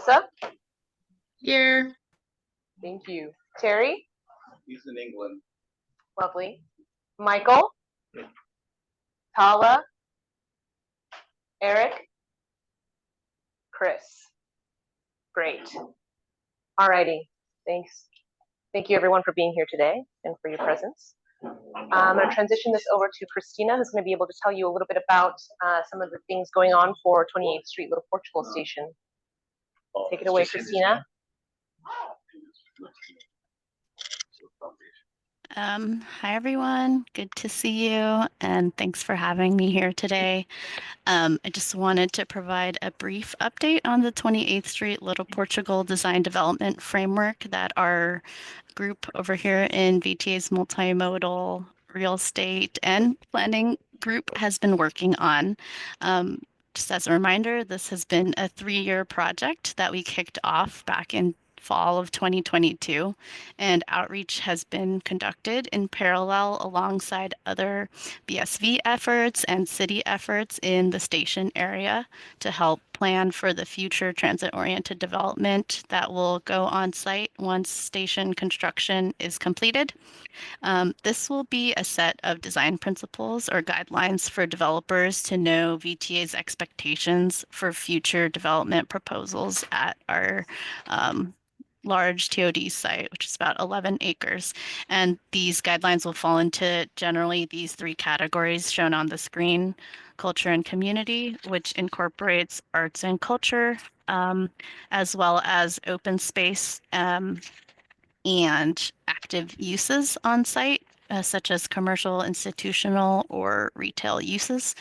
Elsa? Here. Thank you. Terry? He's in England. Lovely. Michael? Tala? Eric? Chris? Great. Alrighty. Thanks. Thank you everyone for being here today and for your presence. I'm going to transition this over to Christina, who's going to be able to tell you a little bit about some of the things going on for 28th Street Little Portugal Station. Take it away, Christina. Hi everyone, good to see you, and thanks for having me here today. I just wanted to provide a brief update on the 28th Street Little Portugal Design Development Framework that our group over here in VTA's multimodal real estate and planning group has been working on. Just as a reminder, this has been a 3-year project that we kicked off back in fall of 2022, and outreach has been conducted in parallel alongside other BSV efforts and city efforts in the station area to help plan for the future transit-oriented development that will go on site once station construction is completed. This will be a set of design principles or guidelines for developers to know VTA's expectations for future development proposals at our large TOD site, which is about 11 acres. And these guidelines will fall into generally these 3 categories shown on the screen: culture and community, which incorporates arts and culture, as well as open space and active uses on site, such as commercial, institutional, or retail uses.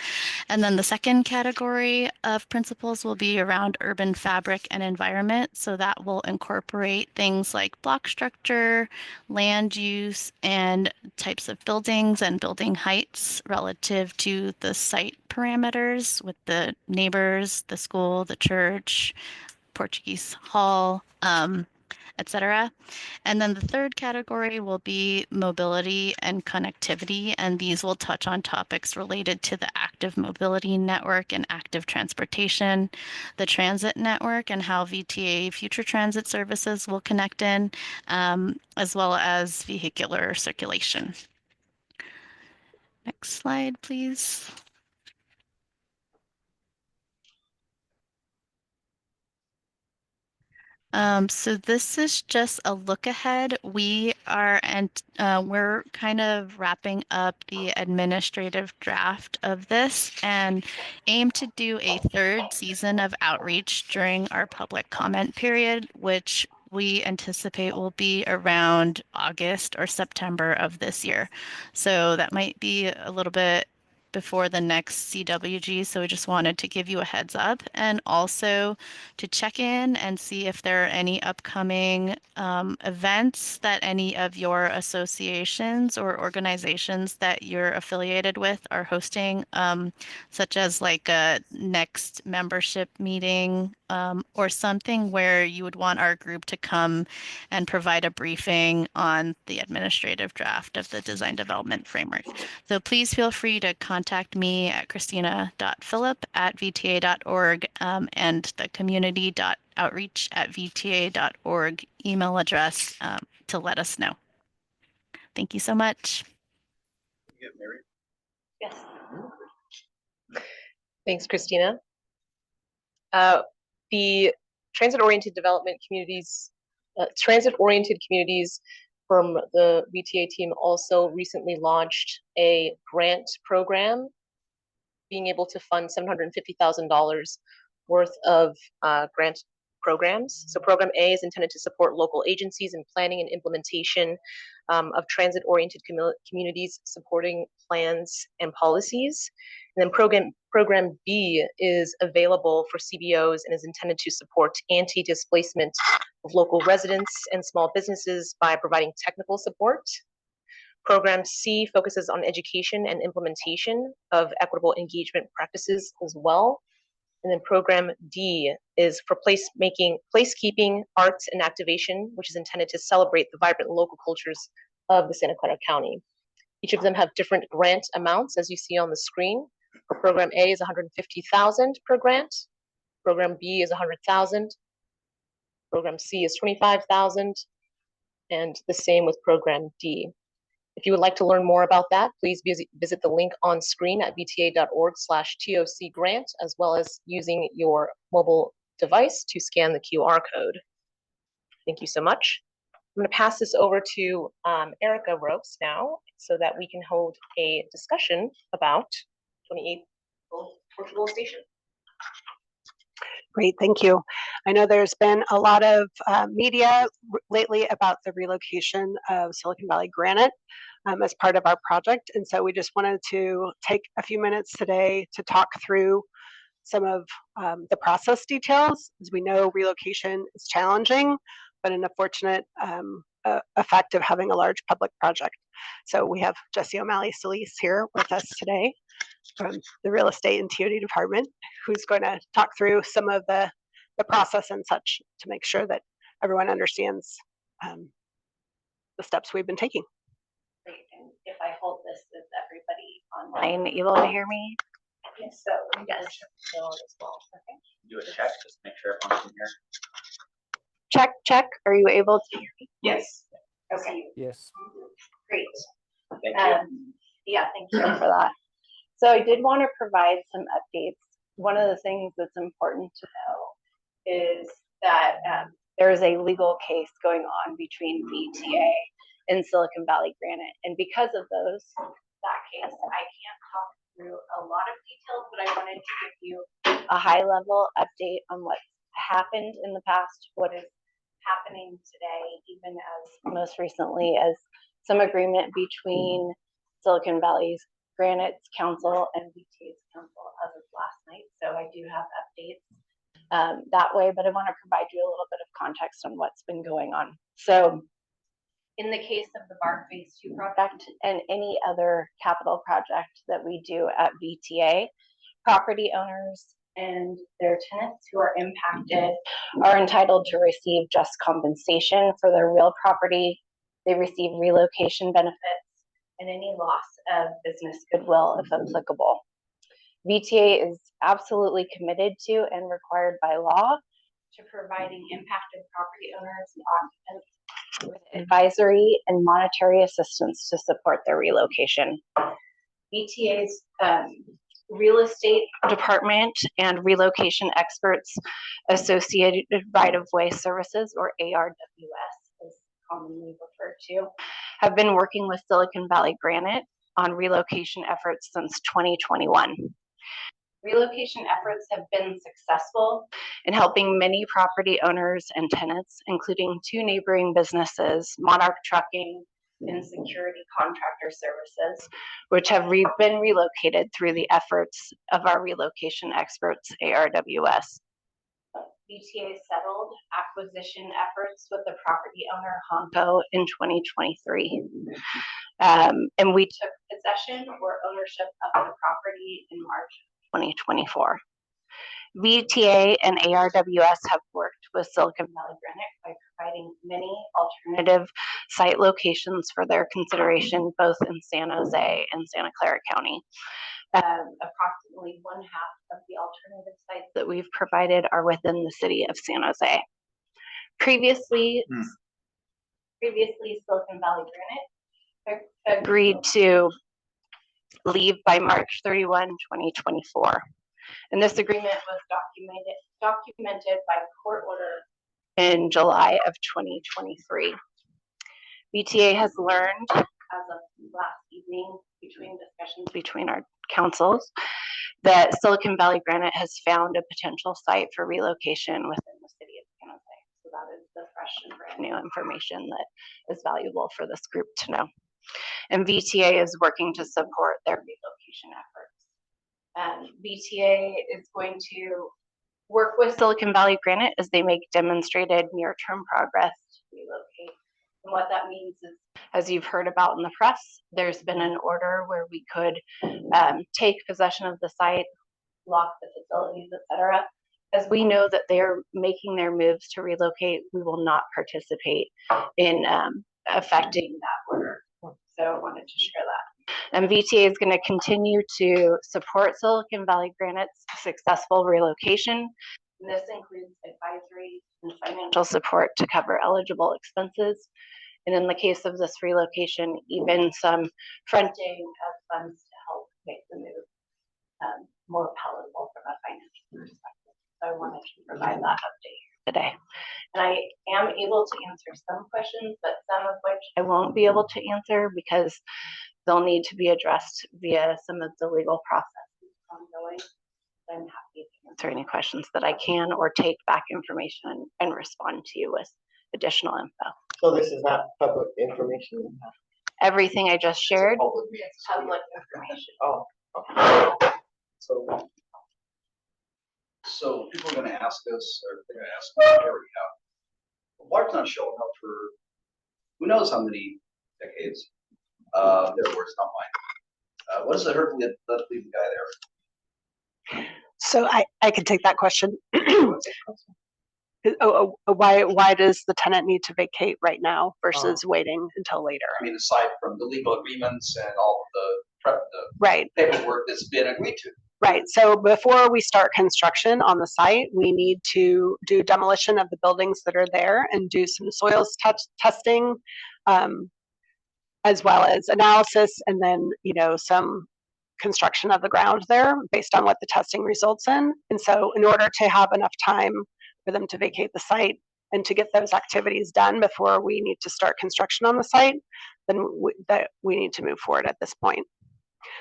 And then the second category of principles will be around urban fabric and environment. So that will incorporate things like block structure, land use, and types of buildings and building heights relative to the site parameters with the neighbors, the school, the church, Portuguese hall, etc. And then the third category will be mobility and connectivity, and these will touch on topics related to the active mobility network and active transportation, the transit network and how VTA future transit services will connect in, as well as vehicular circulation. Next slide, please. So this is just a look ahead. We're kind of wrapping up the administrative draft of this and aim to do a 3rd season of outreach during our public comment period, which we anticipate will be around August or September of this year. So that might be a little bit before the next CWG, so we just wanted to give you a heads up and also to check in and see if there are any upcoming events that any of your associations or organizations that you're affiliated with are hosting, such as like a next membership meeting or something where you would want our group to come and provide a briefing on the administrative draft of the design development framework. So please feel free to contact me at christina.phillip@vta.org and the community.outreach@vta.org email address to let us know. Thank you so much. Get married? Yes. Thanks, Christina. The transit-oriented communities from the VTA team also recently launched a grant program, being able to fund $750,000 worth of grant programs. So program A is intended to support local agencies in planning and implementation of transit-oriented communities, supporting plans and policies. And then program B is available for CBOs and is intended to support anti-displacement of local residents and small businesses by providing technical support. Program C focuses on education and implementation of equitable engagement practices as well. And then program D is for placekeeping, arts, and activation, which is intended to celebrate the vibrant local cultures of the Santa Clara County. Each of them have different grant amounts, as you see on the screen. For program A is $150,000 per grant. Program B is $100,000. Program C is 25,000, and the same with Program D. If you would like to learn more about that, please visit the link on screen at vta.org/TOC grant, as well as using your mobile device to scan the QR code. Thank you so much. I'm going to pass this over to Erica Ropes now, so that we can hold a discussion about 28th Portugal Station. Great, thank you. I know there's been a lot of media lately about the relocation of Silicon Valley Granite as part of our project. And so we just wanted to take a few minutes today to talk through some of the process details. As we know, relocation is challenging, but an unfortunate effect of having a large public project. So we have Jesse O'Malley-Solis here with us today from the Real Estate and TOD Department, who's going to talk through some of the process and such to make sure that everyone understands the steps we've been taking. Great. And if I hold this, is everybody online able to hear me? Yes. So yes. As well. Okay. Do a check, just make sure everyone's in here. Check, check. Are you able to hear me? Yes. Okay. Yes. Great. Thank you. Yeah, thank you for that. So I did want to provide some updates. One of the things that's important to know is that there is a legal case going on between VTA and Silicon Valley Granite. And because of that case, I can't talk through a lot of details, but I wanted to give you a high level update on what's happened in the past, what is happening today, even as most recently as some agreement between Silicon Valley's Granite's council and VTA's council as of last night. So I do have updates that way, but I want to provide you a little bit of context on what's been going on. So in the case of the BART Phase 2 project and any other capital project that we do at VTA, property owners and their tenants who are impacted are entitled to receive just compensation for their real property. They receive relocation benefits and any loss of business goodwill if applicable. VTA is absolutely committed to and required by law to providing impacted property owners and occupants with advisory and monetary assistance to support their relocation. VTA's real estate department and relocation experts associated right-of-way services, or ARWS as commonly referred to, have been working with Silicon Valley Granite on relocation efforts since 2021. Relocation efforts have been successful in helping many property owners and tenants, including 2 neighboring businesses, Monarch Trucking and Security Contractor Services, which have been relocated through the efforts of our relocation experts, ARWS. VTA settled acquisition efforts with the property owner Honco in 2023. And we took possession or ownership of the property in March 2024. VTA and ARWS have worked with Silicon Valley Granite by providing many alternative site locations for their consideration, both in San Jose and Santa Clara County. Approximately 1/2 of the alternative sites that we've provided are within the city of San Jose. Previously, Silicon Valley Granite agreed to leave by March 31, 2024. And this agreement was documented by court order in July of 2023. VTA has learned as of last evening between discussions between our councils that Silicon Valley Granite has found a potential site for relocation within the city of San Jose. So that is the fresh and brand new information that is valuable for this group to know. And VTA is working to support their relocation efforts. VTA is going to work with Silicon Valley Granite as they make demonstrated near-term progress to relocate. And what that means is, as you've heard about in the press, there's been an order where we could take possession of the site, lock the facilities, etc. As we know that they're making their moves to relocate, we will not participate in affecting that order. So I wanted to share that. And VTA is going to continue to support Silicon Valley Granite's successful relocation. And this includes advisory and financial support to cover eligible expenses. And in the case of this relocation, even some fronting of funds to help make the move more palatable from a financial perspective. So I wanted to provide that update today. And I am able to answer some questions, but some of which I won't be able to answer because they'll need to be addressed via some of the legal processes ongoing. I'm happy to answer any questions that I can or take back information and respond to you with additional info. So this is not public information? Everything I just shared is public information. Oh, okay. So people are gonna ask us, or they're gonna ask, I already have. BART's not showing up for who knows how many decades. Their words, not mine. What does it hurt to leave the guy there? So I could take that question. Why does the tenant need to vacate right now versus waiting until later? I mean, aside from the legal agreements and all of the Right. paperwork that's been agreed to. Right, so before we start construction on the site, we need to do demolition of the buildings that are there and do some soils testing, as well as analysis, and then, you know, some construction of the ground there based on what the testing results in. And so in order to have enough time for them to vacate the site and to get those activities done before we need to start construction on the site, then we need to move forward at this point.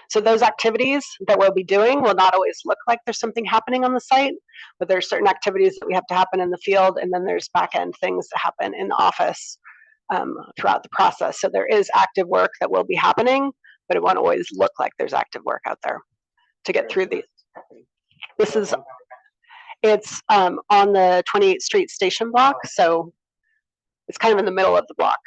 So those activities that we'll be doing will not always look like there's something happening on the site, but there's certain activities that we have to happen in the field, and then there's back end things that happen in the office throughout the process. So there is active work that will be happening, but it won't always look like there's active work out there to get through these. It's on the 28th Street station block, so it's kind of in the middle of the block.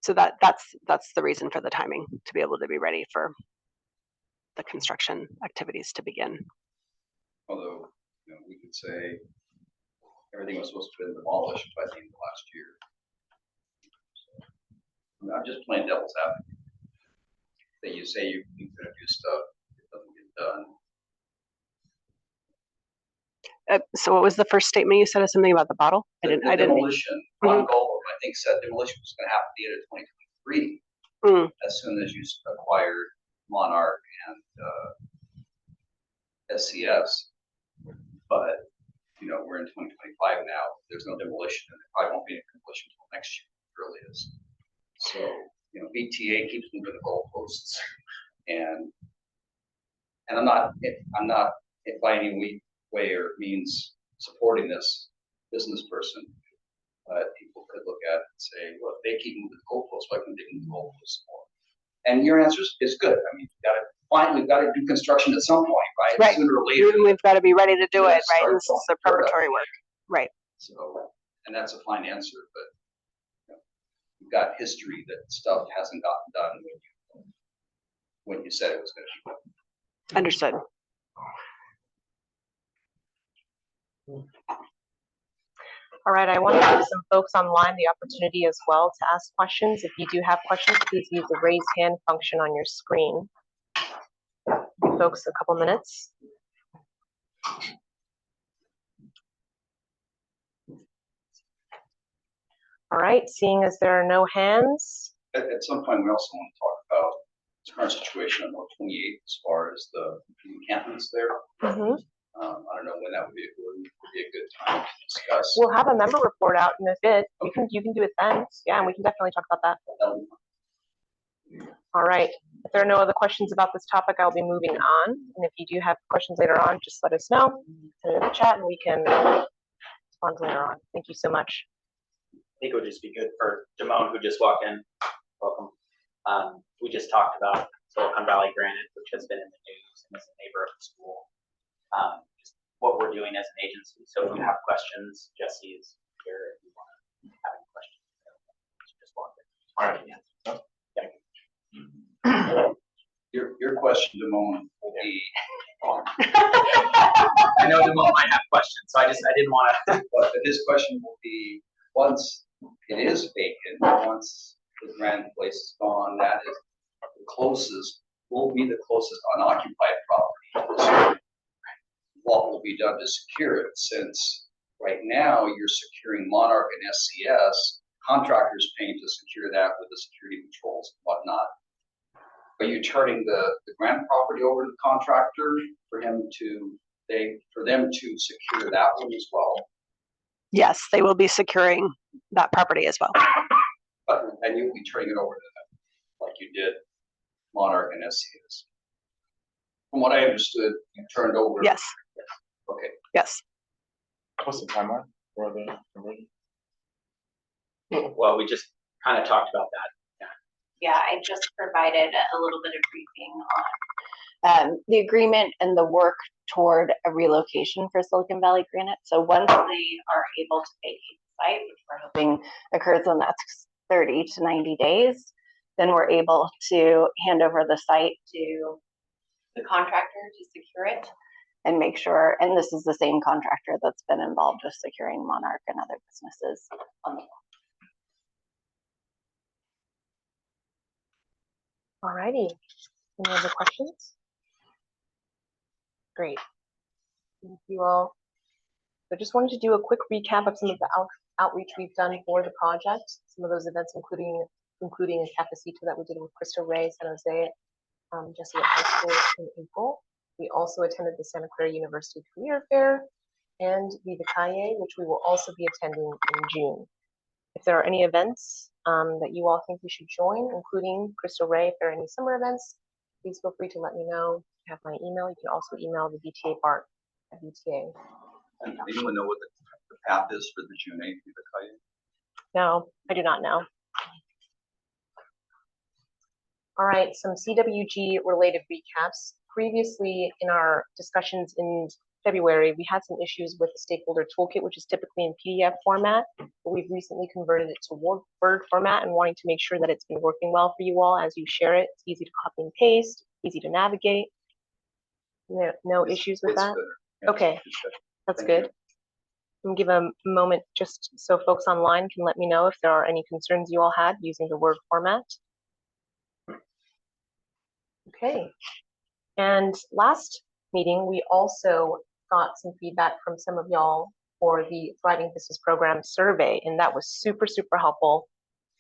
So that's the reason for the timing, to be able to be ready for the construction activities to begin. Although, you know, we could say everything was supposed to have been demolished by the end of last year. So, I mean, I'm just playing devil's advocate. That you say you're gonna do stuff, it doesn't get done. So what was the first statement you said? Of something about the bottle? I didn't. Demolition, Ron Gold, I think, said demolition was gonna happen at the end of 2023. As soon as you acquired Monarch and SCS. But, you know, we're in 2025 now. There's no demolition, and there probably won't be any demolition until next year, earliest. So, you know, VTA keeps moving the goalposts, and I'm not by any way or means supporting this business person, but people could look at it and say, well, if they keep moving the goalposts, why can't they move the goalposts more? And your answer is good. I mean, we've got to do construction at some point, right? Right. Sooner or later. We've got to be ready to do it, right? This is the preparatory work, right? So, and that's a fine answer, but you know, you've got history that stuff hasn't gotten done when you said it was going to be done. Understood. All right, I want to give some folks online the opportunity as well to ask questions. If you do have questions, please use the raise hand function on your screen. Give folks a couple minutes. All right, seeing as there are no hands. At some point, we also want to talk about the current situation on North 28 as far as the encampments there. Mm-hmm. I don't know when that would be a good time to discuss. We'll have a member report out in a bit. You can do it then. Yeah, and we can definitely talk about that. All right. If there are no other questions about this topic, I'll be moving on. And if you do have questions later on, just let us know. Put it in the chat and we can respond later on. Thank you so much. I think it would just be good for Damone, who just walked in. Welcome. We just talked about Silicon Valley Granite, which has been in the news and is a neighbor of the school. Just what we're doing as an agency. So if you have questions, Jesse is here if you want to have any questions. Just walk in. All right. Yeah. Your question, Damone, will be. I know Damone might have questions, so I didn't want to. But his question will be: once it is vacant, once the Grand Place is gone, that is the closest will be the closest unoccupied property. What will be done to secure it, since right now you're securing Monarch and SCS, contractors paying to secure that with the security controls and whatnot. Are you turning the grant property over to the contractor for them to secure that one as well? Yes, they will be securing that property as well. And you'll be turning it over to them, like you did Monarch and SCS. From what I understood, you turned over. Yes, Okay. yes. What's the timeline for the conversion? Well, we just kind of talked about that. Yeah, I just provided a little bit of briefing on the agreement and the work toward a relocation for Silicon Valley Granite. So once they are able to vacate the site, which we're hoping occurs in the next 30 to 90 days, then we're able to hand over the site to the contractor to secure it and make sure, and this is the same contractor that's been involved with securing Monarch and other businesses on the Alrighty. Any other questions? Great. Thank you all. So just wanted to do a quick recap of some of the outreach we've done for the project. Some of those events, including a cafecito that we did with Cristo Rey, San Jose, Jesuit High School in April. We also attended the Santa Clara University Career Fair and the VTA, which we will also be attending in June. If there are any events that you all think we should join, including Cristo Rey, if there are any summer events, please feel free to let me know. You have my email. You can also email the VTA BART at VTA. And anyone know what the path is for the June 8th VTA? No, I do not know. All right, some CWG related recaps. Previously in our discussions in February, we had some issues with the stakeholder toolkit, which is typically in PDF format, but we've recently converted it to Word format and wanting to make sure that it's been working well for you all as you share it. It's easy to copy and paste, easy to navigate. No issues with that? Okay, that's good. I'm gonna give a moment just so folks online can let me know if there are any concerns you all had using the Word format. Okay. And last meeting, we also got some feedback from some of y'all for the Thriving Business Program survey, and that was super, super helpful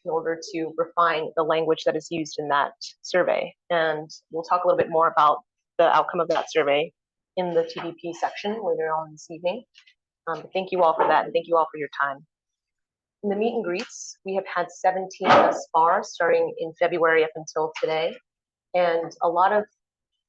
in order to refine the language that is used in that survey. And we'll talk a little bit more about the outcome of that survey in the TVP section later on this evening. But thank you all for that, and thank you all for your time. In the meet and greets, we have had 17 thus far, starting in February up until today, and a lot of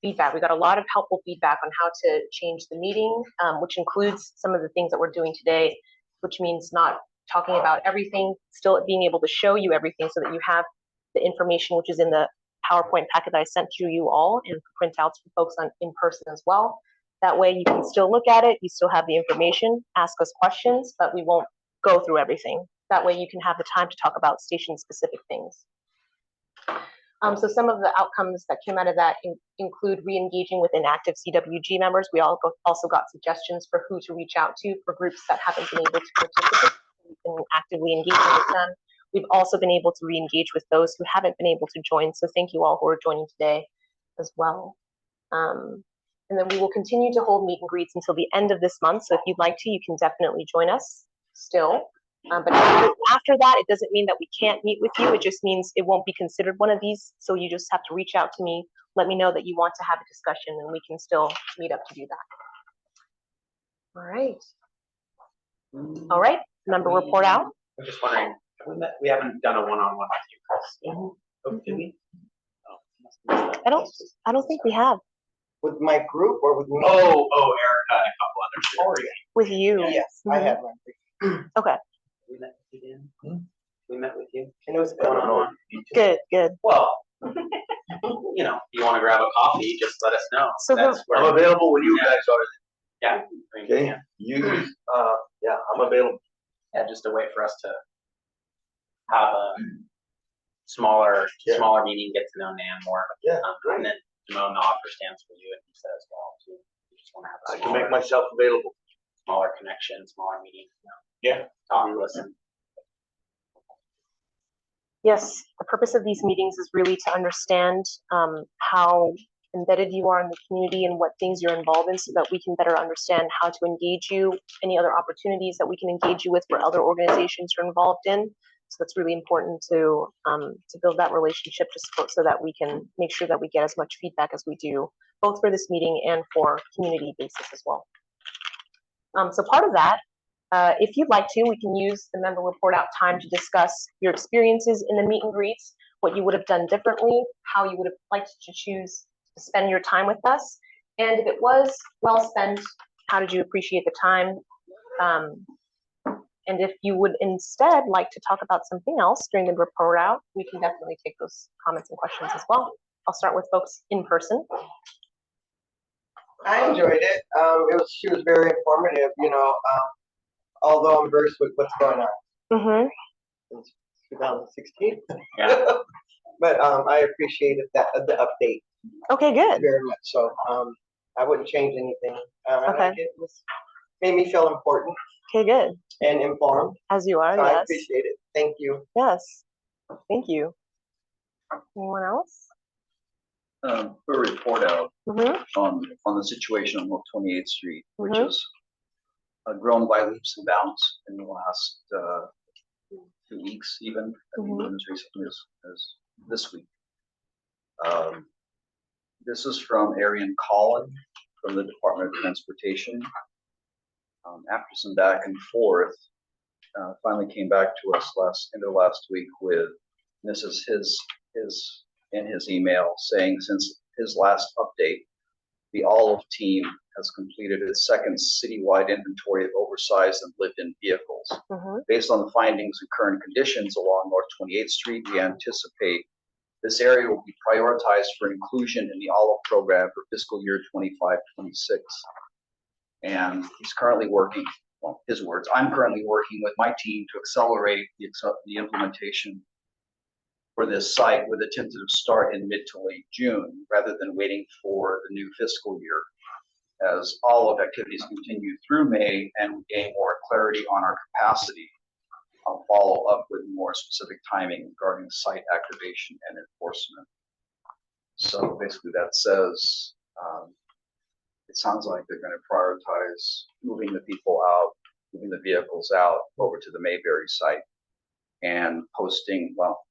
feedback. We got a lot of helpful feedback on how to change the meeting, which includes some of the things that we're doing today, which means not talking about everything, still being able to show you everything so that you have the information which is in the PowerPoint packet that I sent to you all, and printouts for folks in person as well. That way you can still look at it, you still have the information, ask us questions, but we won't go through everything. That way you can have the time to talk about station-specific things. So some of the outcomes that came out of that include re-engaging with inactive CWG members. We also got suggestions for who to reach out to for groups that haven't been able to participate. We've been actively engaging with them. We've also been able to re-engage with those who haven't been able to join. So thank you all who are joining today as well. And then we will continue to hold meet and greets until the end of this month. So if you'd like to, you can definitely join us still. But after that, it doesn't mean that we can't meet with you. It just means it won't be considered one of these. So you just have to reach out to me, let me know that you want to have a discussion, and we can still meet up to do that. All right. All right, member report out. I'm just wondering, we haven't done a one-on-one with you, Chris. Oh, did we? Oh, I don't think we have. With my group or with me? Erica and a couple others. Oh, yeah. With you. Yes, I had one. Okay. We met with you, Dan? We met with you. And it was One-on-one. Good, good. Well, you know, you want to grab a coffee, just let us know. So That's where I'm available when you guys are. Yeah. Okay, you, yeah, I'm available. Yeah, just a way for us to have a smaller meeting, get to know Nan more. Yeah, and then Simone, the offer stands for you, and he said as well too. We just want to have I a can make myself available. smaller connection, smaller meeting. Yeah. Talk, listen. Yes, the purpose of these meetings is really to understand how embedded you are in the community and what things you're involved in so that we can better understand how to engage you, any other opportunities that we can engage you with for other organizations you're involved in. So that's really important to build that relationship just so that we can make sure that we get as much feedback as we do, both for this meeting and for community basis as well. So part of that, if you'd like to, we can use the member report out time to discuss your experiences in the meet and greets, what you would have done differently, how you would have liked to choose to spend your time with us. And if it was well spent, how did you appreciate the time? And if you would instead like to talk about something else during the report out, we can definitely take those comments and questions as well. I'll start with folks in person. I enjoyed it. She was very informative, although I'm versed with what's going on Mm-hmm. since 2016. Yeah. But I appreciated the update Okay, good. very much. So I wouldn't change anything. Okay. It made me feel important Okay, good. and informed. As you are, So I yes. appreciate it. Thank you. Yes. Thank you. Anyone else? A report out Mm-hmm. on the situation on North 28th Street, which Mhm. has grown by leaps and bounds in the last 2 weeks, even as recently as this week. This is from Arian Collin from the Department of Transportation. After some back and forth, finally came back to us end of last week with, and this is his in his email saying, since his last update, the Olive team has completed its second citywide inventory of oversized and lived-in vehicles. Mm-hmm. Based on the findings and current conditions along North 28th Street, we anticipate this area will be prioritized for inclusion in the Olive program for fiscal year 25-26. And he's currently working, well, his words, I'm currently working with my team to accelerate the implementation for this site with a tentative start in mid to late June, rather than waiting for the new fiscal year. As Olive activities continue through May and we gain more clarity on our capacity, I'll follow up with more specific timing regarding site activation and enforcement. So basically that says, it sounds like they're going to prioritize moving the people out, moving the vehicles out over to the Mayberry site and posting, well,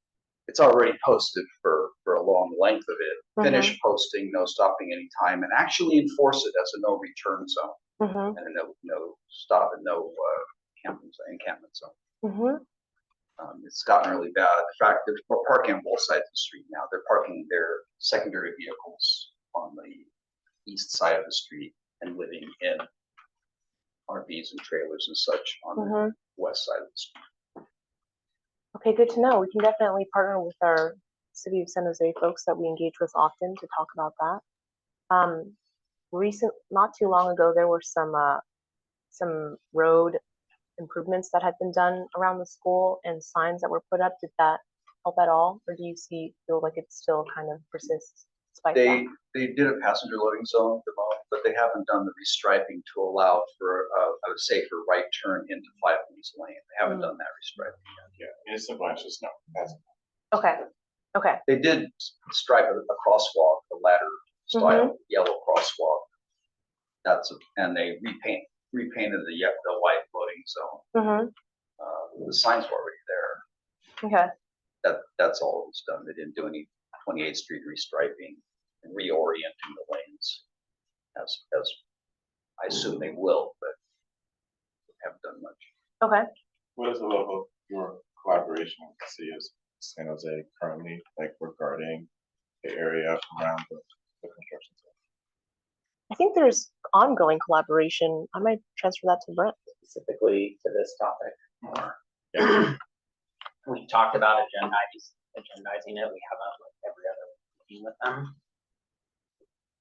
it's already posted for a long length of it. Finish posting, no stopping any time, and actually enforce it as a no return zone and a no stop and no encampment zone. It's gotten really bad. In fact, they're parking on both sides of the street now. They're parking their secondary vehicles on the east side of the street and living in RVs and trailers and such on the west side of the street. Okay, good to know. We can definitely partner with our City of San Jose folks that we engage with often to talk about that. Not too long ago, there were some road improvements that had been done around the school and signs that were put up. Did that help at all, or do you feel like it still kind of persists despite that? They did a passenger loading zone, but they haven't done the restriping to allow for a safer right turn into 5 lanes lane. They haven't done that restriping yet. Yeah, innocent branches, no. Okay. Okay. They did stripe a crosswalk, a ladder style yellow crosswalk. And they repainted the white loading zone. The signs were already there. Okay. That's all it was done. They didn't do any 28th Street restriping and reorienting the lanes, as I assume they will, but they haven't done much. Okay. What is the level of your collaboration with the city of San Jose currently, like regarding the area around the construction site? I think there's ongoing collaboration. I might transfer that to Brent. Specifically to this topic. Yeah. We talked about agendizing it. We have every other meeting with them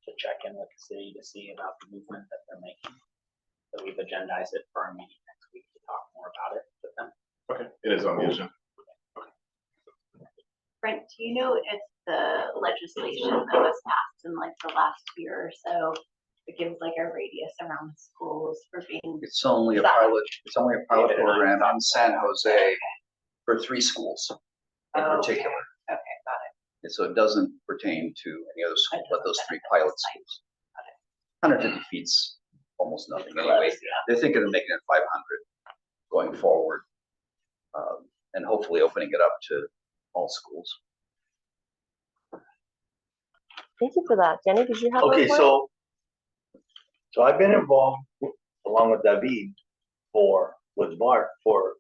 to check in with the city to see about the movement that they're making. So we've agendized it for our meeting next week to talk more about it with them. Okay, it is on the agenda. Brent, do you know if the legislation that was passed in like the last year or so, it gives like a radius around schools for being? It's only a pilot. It's only a pilot program in San Jose for 3 schools. in Oh, particular. Okay, got it. And so it doesn't pertain to any other school but those 3 pilot schools. 150 feet's almost nothing anyway. They're thinking of making it 500 going forward, and hopefully opening it up to all schools. Thank you for that. Jenny, did you have a Okay, report? so I've been involved along with David with BART for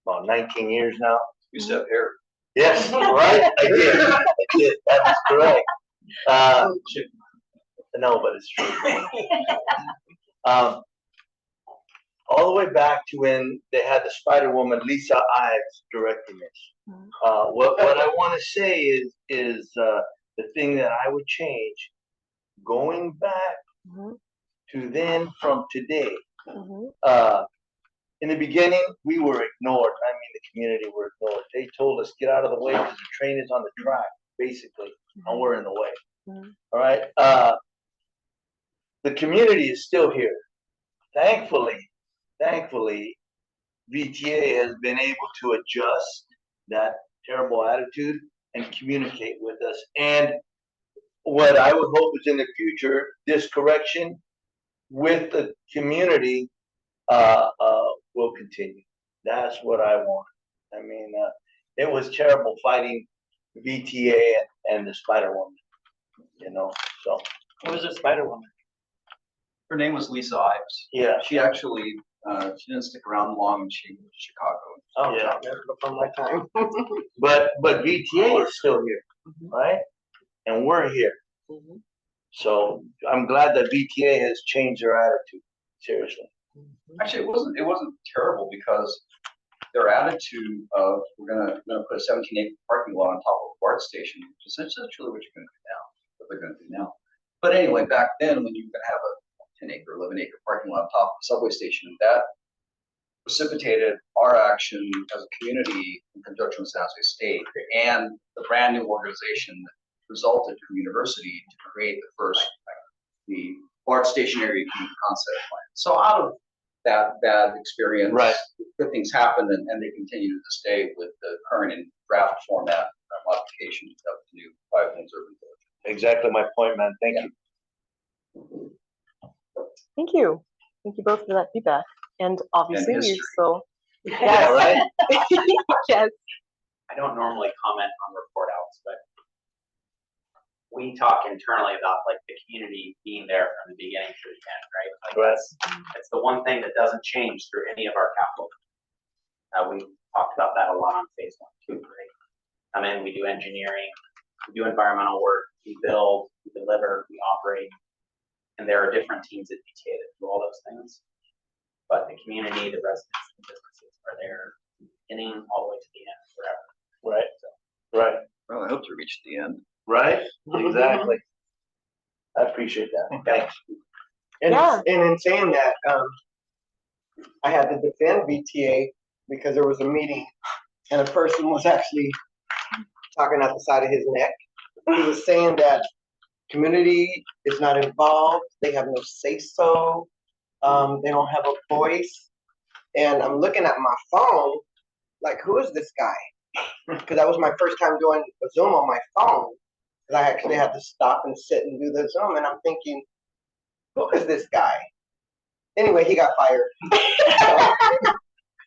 about 19 years now. You step here. Yes, right? I did. That is correct. No, but it's true. All the way back to when they had the Spider Woman, Lisa Ives, directing this. What I want to say is the thing that I would change, going back to then from today. In the beginning, we were ignored. I mean, the community were ignored. They told us, get out of the way because the train is on the track, basically, and we're in the way. All right. The community is still here. Thankfully, VTA has been able to adjust that terrible attitude and communicate with us. And what I would hope is in the future, this correction with the community will continue. That's what I want. I mean, it was terrible fighting VTA and the Spider Woman, you know. So What was the Spider Woman? Her name was Lisa Ives. yeah. She actually, she didn't stick around long and she moved to Chicago. Oh Yeah, from my time. But VTA is still here, right? And we're here. So I'm glad that VTA has changed their attitude. Seriously. Actually, it wasn't terrible because their attitude of we're gonna put a 17-acre parking lot on top of a BART station, which is essentially what you're gonna do now, what they're gonna do now. But anyway, back then when you were gonna have a 10-acre, 11-acre parking lot on top of a subway station, that precipitated our action as a community in conjunction with San Jose State and the brand new organization that resulted from university to create the BART stationary concept plan. So out of that bad experience, Right. good things happened, and they continue to this day with the current and draft format modification of the new 5 Homes Urban Village. Exactly my point, man. Thank you. Thank you. Thank you both for that feedback. And obviously, you history. still. Yeah, right? Yes. I don't normally comment on report outs, but we talk internally about like the community being there from the beginning to the end, right? Like Right. that's the one thing that doesn't change through any of our capital. We talked about that a lot on phase 1 too, right? Come in, we do engineering, we do environmental work, we build, we deliver, we operate, and there are different teams at VTA that do all those things. But the community, the residents, the businesses are there from the beginning all the way to the end, forever. Right. So, Right. Well, I hope to reach the end. Right? Exactly. I appreciate that. Thanks. And, Yeah. and in saying that, I had to defend VTA because there was a meeting and a person was actually talking out the side of his neck. He was saying that community is not involved, they have no say-so, they don't have a voice. And I'm looking at my phone, like, who is this guy? Because that was my first time doing a Zoom on my phone. And I actually had to stop and sit and do the Zoom, and I'm thinking, who is this guy? Anyway, he got fired.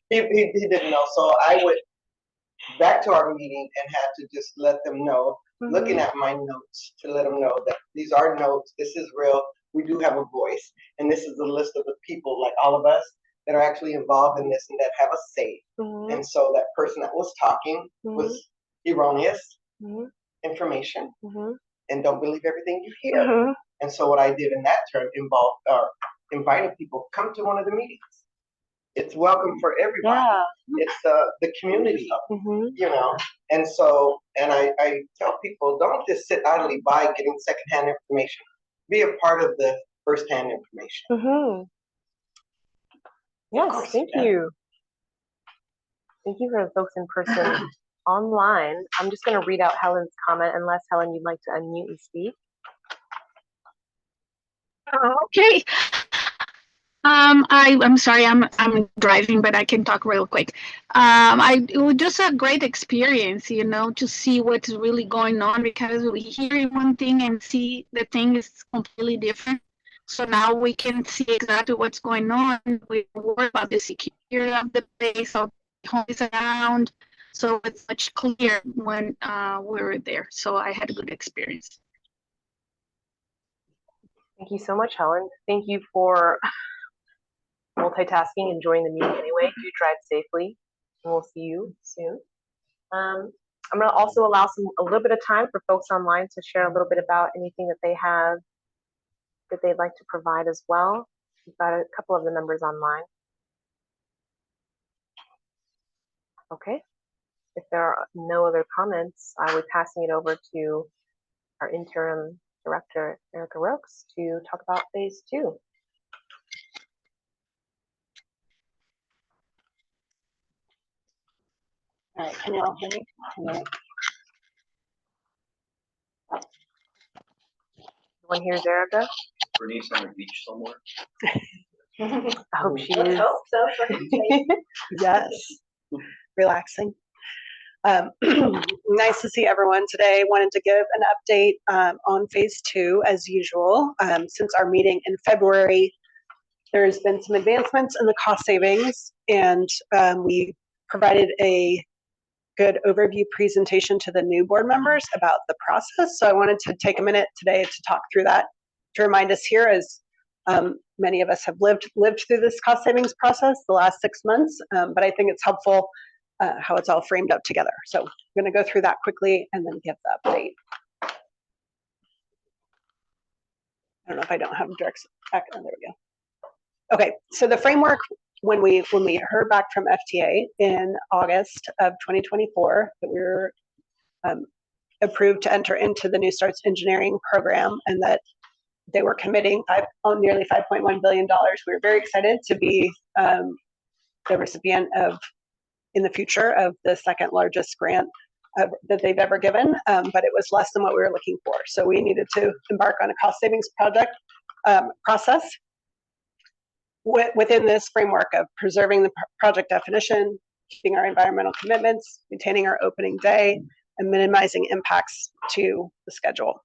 he didn't know. So I went back to our meeting and had to just let them know, looking at my notes, to let them know that these are notes, this is real, we do have a voice, and this is a list of the people, like all of us, that are actually involved in this and that have a say. And so that person that was talking was erroneous information, and don't believe everything you hear. And so what I did in that term invited people, come to one of the meetings. It's welcome for everybody. Yeah. It's the community, you know. And so, and I tell people, don't just sit idly by getting secondhand information. Be a part of the firsthand information. Yes, course, thank yeah. you. Thank you for the folks in person. Online, I'm just going to read out Helen's comment, unless Helen, you'd like to unmute and speak. Okay. I'm sorry, I'm driving, but I can talk real quick. It was just a great experience, you know, to see what's really going on, because we hear one thing and see the thing is completely different. So now we can see exactly what's going on. We worry about the security of the place, how homes around. So it's much clearer when we were there. So I had a good experience. Thank you so much, Helen. Thank you for multitasking and joining the meeting anyway. Do drive safely, and we'll see you soon. I'm going to also allow a little bit of time for folks online to share a little bit about anything that they have that they'd like to provide as well. We've got a couple of the members online. Okay. If there are no other comments, I will be passing it over to our interim director, Erica Rokes, to talk about phase 2. All right, can you all hear me? No. One here is Erica. Bernice on the beach somewhere. I hope she Let's is. hope so for her sake. Yes, relaxing. Nice to see everyone today. Wanted to give an update on phase 2 as usual. Since our meeting in February, there's been some advancements in the cost savings, and we provided a good overview presentation to the new board members about the process. So I wanted to take a minute today to talk through that, to remind us here, as many of us have lived through this cost savings process the last 6 months, but I think it's helpful how it's all framed up together. So I'm going to go through that quickly and then give the update. I don't know if I don't have direct back. Oh, there we go. Okay, so the framework, when we heard back from FTA in August of 2024 that we were approved to enter into the New Starts Engineering program, and that they were committing nearly $5.1 billion, we were very excited to be the recipient of, in the future, of the second largest grant that they've ever given, but it was less than what we were looking for. So we needed to embark on a cost savings project process within this framework of preserving the project definition, keeping our environmental commitments, maintaining our opening day, and minimizing impacts to the schedule.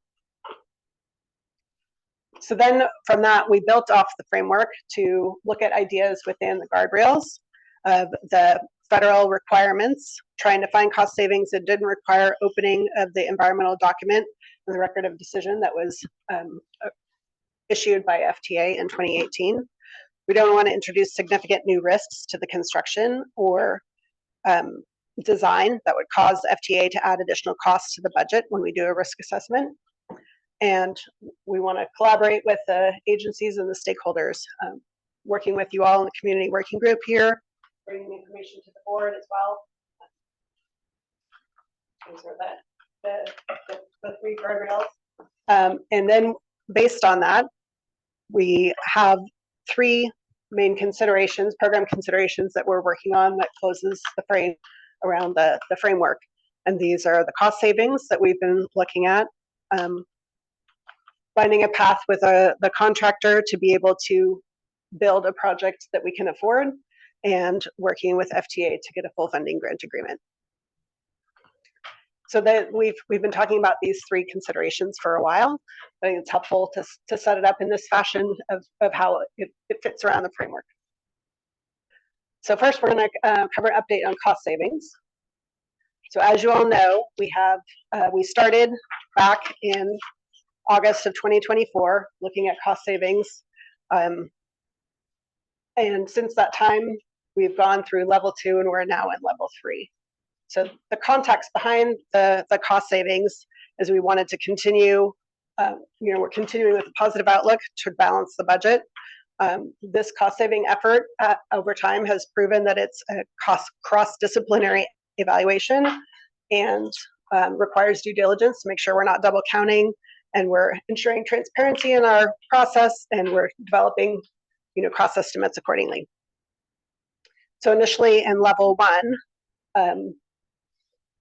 So then from that, we built off the framework to look at ideas within the guardrails of the federal requirements, trying to find cost savings that didn't require opening of the environmental document and the record of decision that was issued by FTA in 2018. We don't want to introduce significant new risks to the construction or design that would cause FTA to add additional costs to the budget when we do a risk assessment. And we want to collaborate with the agencies and the stakeholders, working with you all in the community working group here, bringing information to the board as well. These are the 3 guardrails. And then based on that, we have 3 main considerations, program considerations that we're working on that closes the frame around the framework. And these are the cost savings that we've been looking at, finding a path with the contractor to be able to build a project that we can afford, and working with FTA to get a full funding grant agreement. So that we've been talking about these 3 considerations for a while. I think it's helpful to set it up in this fashion of how it fits around the framework. So first, we're going to cover an update on cost savings. So as you all know, we started back in August of 2024 looking at cost savings, and since that time, we've gone through level 2 and we're now in level 3. So the context behind the cost savings is we wanted to continue, we're continuing with a positive outlook to balance the budget. This cost saving effort over time has proven that it's a cross-disciplinary evaluation, and requires due diligence to make sure we're not double counting, and we're ensuring transparency in our process, and we're developing cost estimates accordingly. So initially in level 1,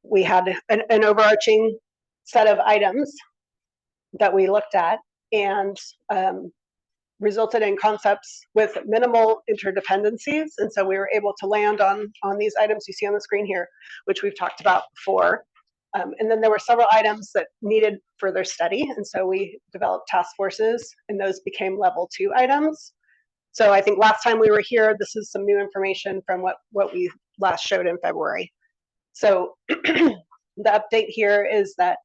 we had an overarching set of items that we looked at, and resulted in concepts with minimal interdependencies. And so we were able to land on these items you see on the screen here, which we've talked about before. And then there were several items that needed further study. And so we developed task forces, and those became level 2 items. So I think last time we were here, this is some new information from what we last showed in February. So the update here is that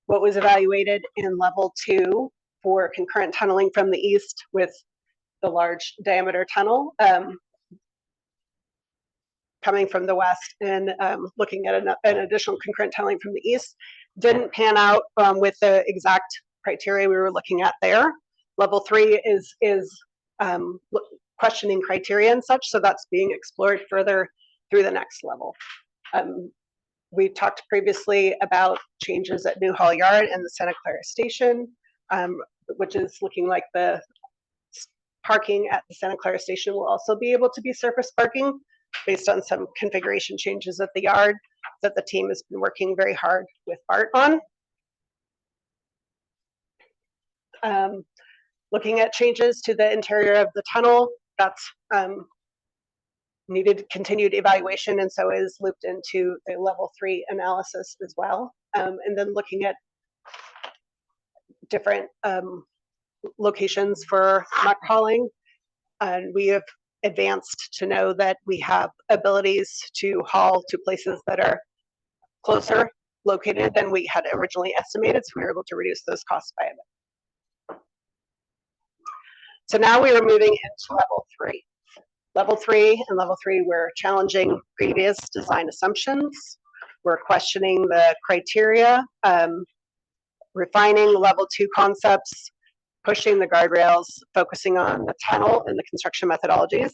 what was evaluated in level 2 for concurrent tunneling from the east with the large diameter tunnel coming from the west and looking at an additional concurrent tunneling from the east didn't pan out with the exact criteria we were looking at there. Level 3 is questioning criteria and such, so that's being explored further through the next level. We talked previously about changes at New Hall Yard and the Santa Clara Station, which is looking like the parking at the Santa Clara Station will also be able to be surface parking based on some configuration changes at the yard that the team has been working very hard with BART on. Looking at changes to the interior of the tunnel, that's needed continued evaluation, and so is looped into the level 3 analysis as well. And then looking at different locations for muck hauling, and we have advanced to know that we have abilities to haul to places that are closer located than we had originally estimated, so we were able to reduce those costs by a bit. So now we are moving into level 3. Level 3 and level 3, we're challenging previous design assumptions. We're questioning the criteria, refining level 2 concepts, pushing the guardrails, focusing on the tunnel and the construction methodologies.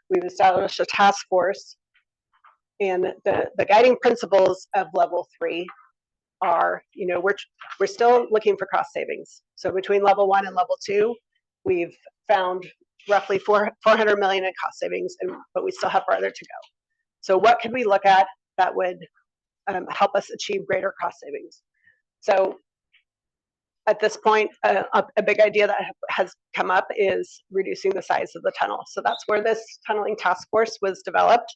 We've established a task force, and the guiding principles of level 3 are, we're still looking for cost savings. So between level 1 and level 2, we've found roughly 400 million in cost savings, but we still have farther to go. So what could we look at that would help us achieve greater cost savings? So at this point, a big idea that has come up is reducing the size of the tunnel. So that's where this tunneling task force was developed,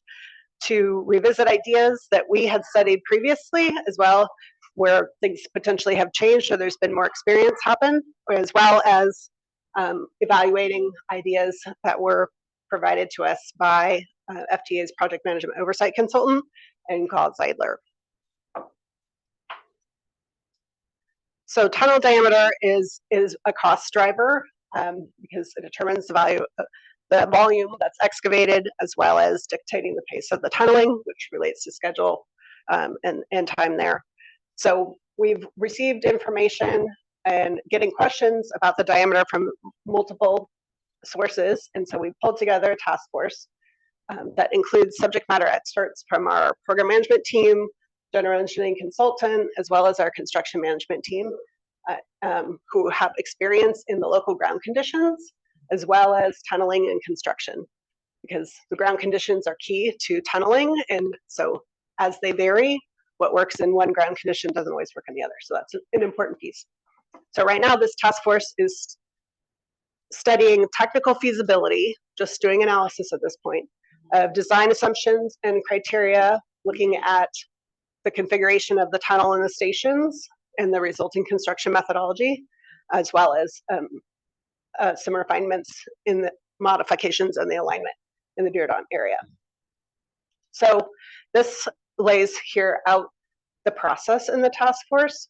to revisit ideas that we had studied previously, as well, where things potentially have changed or there's been more experience happen, as well as evaluating ideas that were provided to us by FTA's project management oversight consultant and Claude Zeidler. So tunnel diameter is a cost driver because it determines the volume that's excavated, as well as dictating the pace of the tunneling, which relates to schedule and time there. So we've received information and getting questions about the diameter from multiple sources, and so we pulled together a task force that includes subject matter experts from our program management team, general engineering consultant, as well as our construction management team, who have experience in the local ground conditions, as well as tunneling and construction, because the ground conditions are key to tunneling, and so as they vary, what works in one ground condition doesn't always work in the other. So that's an important piece. So right now, this task force is studying technical feasibility, just doing analysis at this point, of design assumptions and criteria, looking at the configuration of the tunnel and the stations and the resulting construction methodology, as well as some refinements in the modifications and the alignment in the Diridon area. So this lays here out the process in the task force,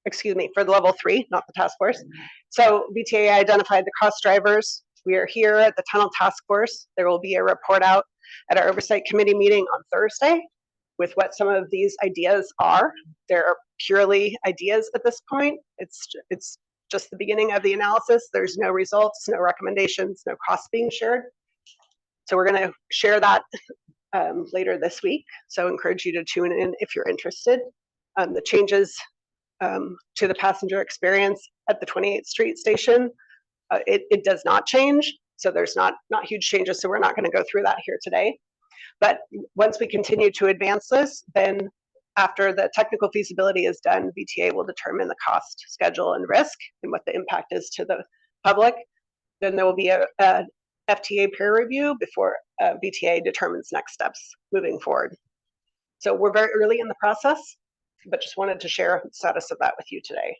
excuse me, for the level 3, not the task force. So VTA identified the cost drivers. We are here at the tunnel task force. There will be a report out at our oversight committee meeting on Thursday with what some of these ideas are. They're purely ideas at this point. It's just the beginning of the analysis. There's no results, no recommendations, no costs being shared. So we're going to share that later this week. So I encourage you to tune in if you're interested. The changes to the passenger experience at the 28th Street station, it does not change. So there's not huge changes. So we're not going to go through that here today. But once we continue to advance this, then after the technical feasibility is done, VTA will determine the cost, schedule, and risk, and what the impact is to the public. Then there will be a FTA peer review before VTA determines next steps moving forward. So we're very early in the process, but just wanted to share the status of that with you today.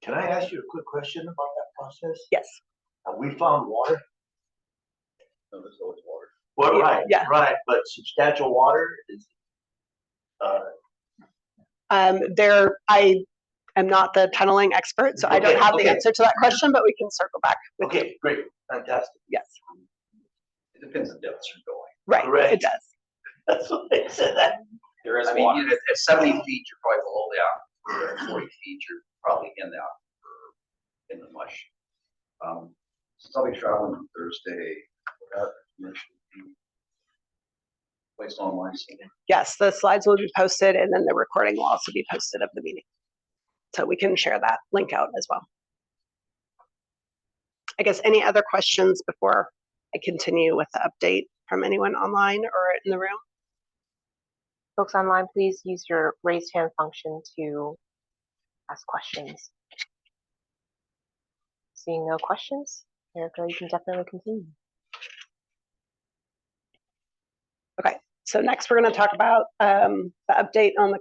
Can I ask you a quick question about that process? Yes. Have we found water? No, there's always water. Well, Yeah, right, yeah. right, but substantial water is, I am not the tunneling expert, so I don't Okay, have the okay. answer to that question, but we can circle back with you. okay, great, fantastic. Yes, It depends on depths you're going. right, Correct. it does. That's what they said that. There is I mean, water. you know, at 70 feet, you're probably below the aquifer. At 40 feet, you're probably in the aquifer, in the mush. Since I'll be traveling on Thursday, that information will be placed online. Yes, the slides will be posted and then the recording will also be posted of the meeting. So we can share that link out as well. I guess any other questions before I continue with the update from anyone online or in the room? Folks online, please use your raised hand function to ask questions. Seeing no questions, Erica, you can definitely continue. Okay, so next we're going to talk about the update on the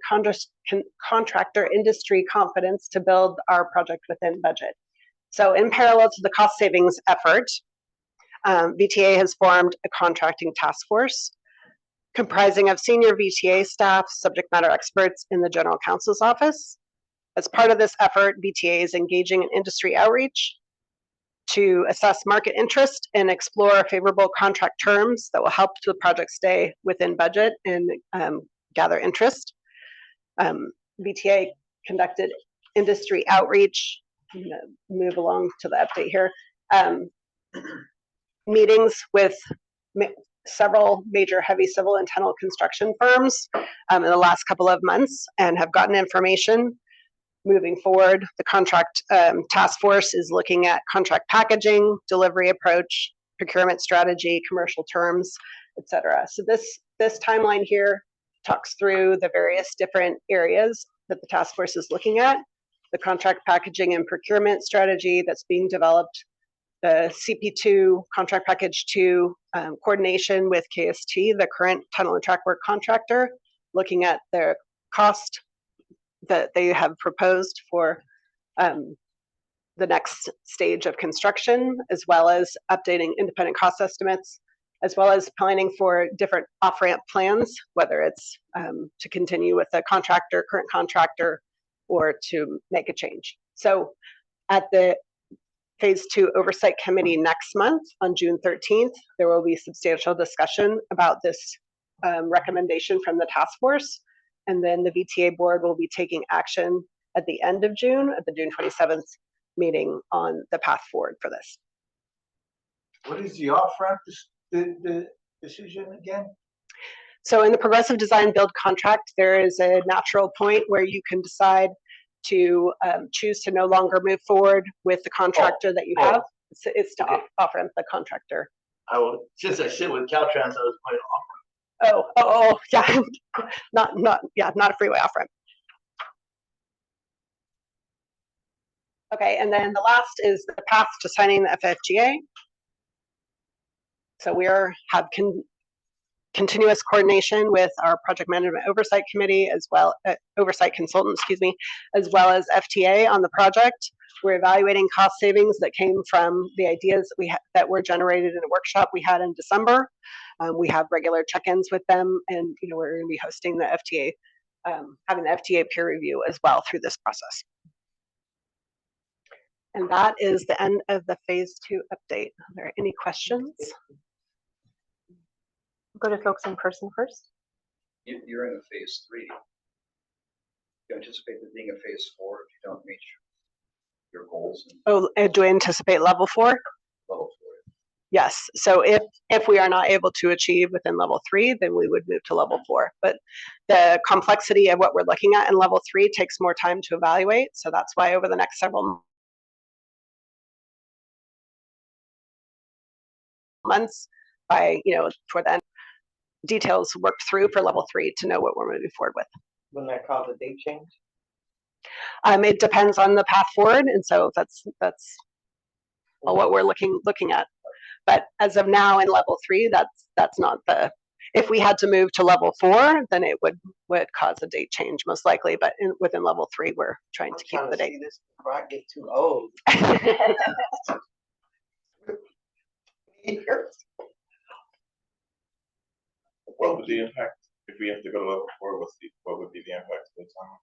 contractor industry confidence to build our project within budget. So in parallel to the cost savings effort, VTA has formed a contracting task force comprising of senior VTA staff, subject matter experts in the General Counsel's office. As part of this effort, VTA is engaging in industry outreach to assess market interest and explore favorable contract terms that will help the project stay within budget and gather interest. VTA conducted industry outreach. I'm going to move along to the update here. Meetings with several major heavy civil and tunnel construction firms in the last couple of months and have gotten information. Moving forward, the contract task force is looking at contract packaging, delivery approach, procurement strategy, commercial terms, etc. So this timeline here talks through the various different areas that the task force is looking at, the contract packaging and procurement strategy that's being developed, the CP2, contract package 2, coordination with KST, the current tunnel and track work contractor, looking at their cost that they have proposed for the next stage of construction, as well as updating independent cost estimates, as well as planning for different off-ramp plans, whether it's to continue with the current contractor, or to make a change. So at the Phase 2 Oversight Committee next month, on June 13th, there will be substantial discussion about this recommendation from the task force. And then the VTA board will be taking action at the end of June, at the June 27th meeting, on the path forward for this. What is the off-ramp, the decision again? So in the progressive design build contract, there is a natural point where you can decide to choose to no longer move forward with the contractor that you have. It's to off-ramp the contractor. Since I sit with Caltrans, I was going off-ramp. Oh, yeah, not a freeway off-ramp. Okay, and then the last is the path to signing the FFGA. So we have continuous coordination with our project management oversight committee, as well oversight consultant, excuse me, as well as FTA on the project. We're evaluating cost savings that came from the ideas that were generated in a workshop we had in December. We have regular check-ins with them, and we're going to be hosting the FTA, having the FTA peer review as well through this process. And that is the end of the Phase 2 update. Are there any questions? Go to folks in person first. You're in a Phase 3. You anticipate there being a Phase 4 if you don't meet your goals? Do I anticipate level 4? Level 4. Yes. So if we are not able to achieve within level 3, then we would move to level 4. But the complexity of what we're looking at in level 3 takes more time to evaluate. So that's why over the next several months, toward then, details worked through for level 3 to know what we're moving forward with. Wouldn't that cause a date change? It depends on the path forward, and so that's what we're looking at. But as of now in level 3, that's not the, if we had to move to level 4, then it would cause a date change most likely. But within level 3, we're trying to keep the date. This before I get too old. What would the impact, if we have to go to level 4, what would be the impact to the town?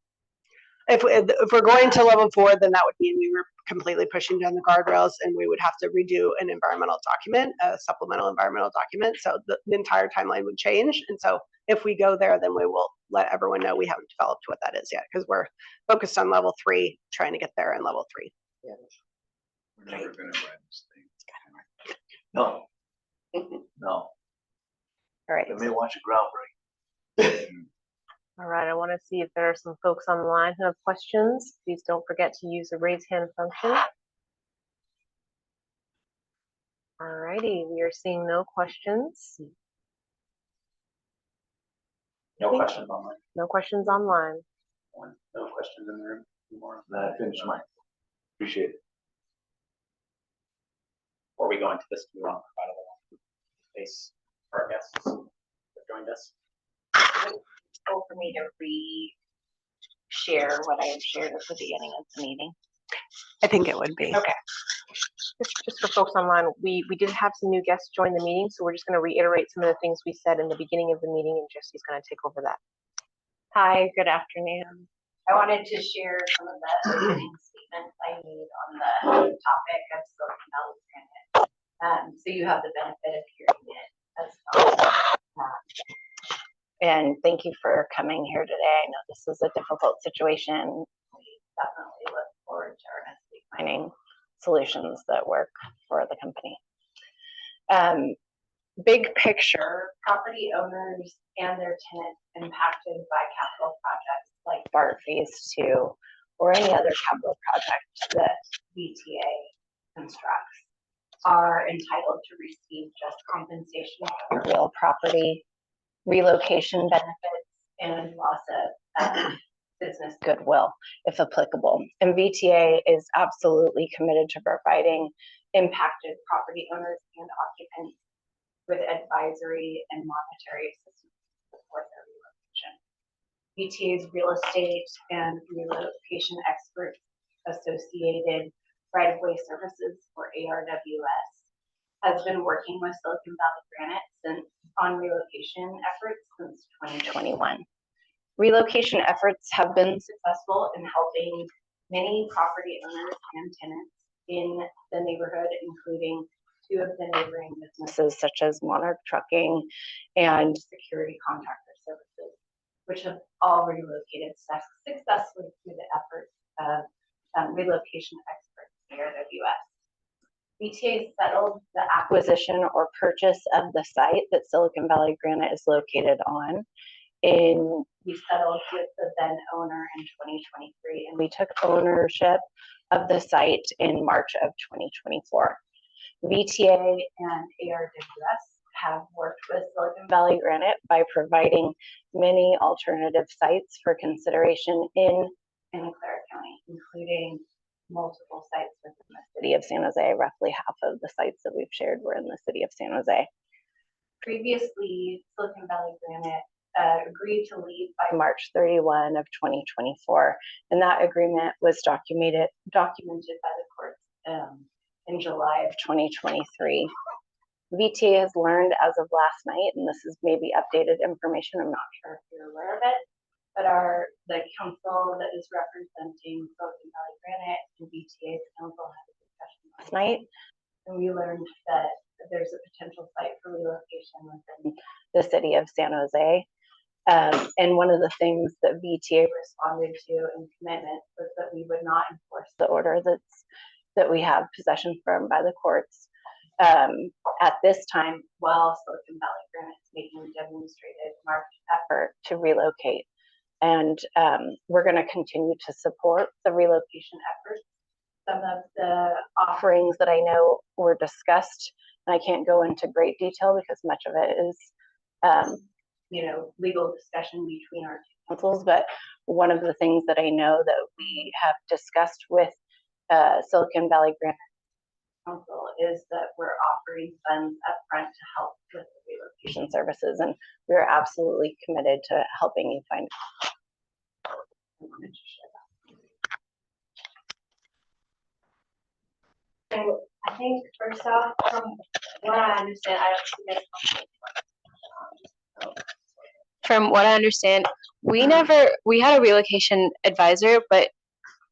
If we're going to level 4, then that would mean we were completely pushing down the guardrails, and we would have to redo an environmental document, a supplemental environmental document. So the entire timeline would change. And so if we go there, then we will let everyone know we haven't developed what that is yet, because we're focused on level 3, trying to get there in level 3. Yeah. We're never gonna run this thing. No. No, All right. they may want your groundbreak. All right, I want to see if there are some folks online who have questions. Please don't forget to use the raise hand function. All righty, we are seeing no questions. No questions online. No questions online. No questions in the room anymore. I finished mine. Appreciate it. Before we go into this, we want to provide a little space for our guests that joined us. For me to re-share what I had shared at the beginning of the meeting. I think it would be. Okay. Just for folks online, we did have some new guests join the meeting, so we're just going to reiterate some of the things we said in the beginning of the meeting, and Jesse's going to take over that. Hi, good afternoon. I wanted to share some of the opening statements I made on the topic of Silicon Valley Granite. So you have the benefit of hearing it as well. And thank you for coming here today. I know this is a difficult situation. We definitely look forward to earnestly finding solutions that work for the company. Big picture, property owners and their tenants impacted by capital projects like BART Phase 2 or any other capital project that VTA constructs are entitled to receive just compensation for real property, relocation benefits, and loss of business goodwill, if applicable. And VTA is absolutely committed to providing impacted property owners and occupants with advisory and monetary assistance to support their relocation. VTA's real estate and relocation experts associated right-of-way services, or ARWS, has been working with Silicon Valley Granite on relocation efforts since 2021. Relocation efforts have been successful in helping many property owners and tenants in the neighborhood, including 2 of the neighboring businesses such as Monarch Trucking and Security Contractor Services, which have all relocated successfully through the efforts of relocation experts at ARWS. VTA settled the acquisition or purchase of the site that Silicon Valley Granite is located on. We settled with the then owner in 2023, and we took ownership of the site in March of 2024. VTA and ARWS have worked with Silicon Valley Granite by providing many alternative sites for consideration in Clara County, including multiple sites within the city of San Jose. Roughly half of the sites that we've shared were in the city of San Jose. Previously, Silicon Valley Granite agreed to leave by March 31 of 2024, and that agreement was documented by the courts in July of 2023. VTA has learned as of last night, and this is maybe updated information, I'm not sure if you're aware of it, but the council that is representing Silicon Valley Granite and VTA's council had a discussion last night, and we learned that there's a potential site for relocation within the city of San Jose. And one of the things that VTA responded to in commitment was that we would not enforce the order that we have possession from by the courts at this time, while Silicon Valley Granite is making a demonstrated marked effort to relocate. And we're going to continue to support the relocation efforts. Some of the offerings that I know were discussed, and I can't go into great detail because much of it is legal discussion between our 2 councils, but one of the things that I know that we have discussed with Silicon Valley Granite council is that we're offering funds upfront to help with the relocation services, and we're absolutely committed to helping you find. So I think first off, from what I understand, from what I understand, we had a relocation advisor, but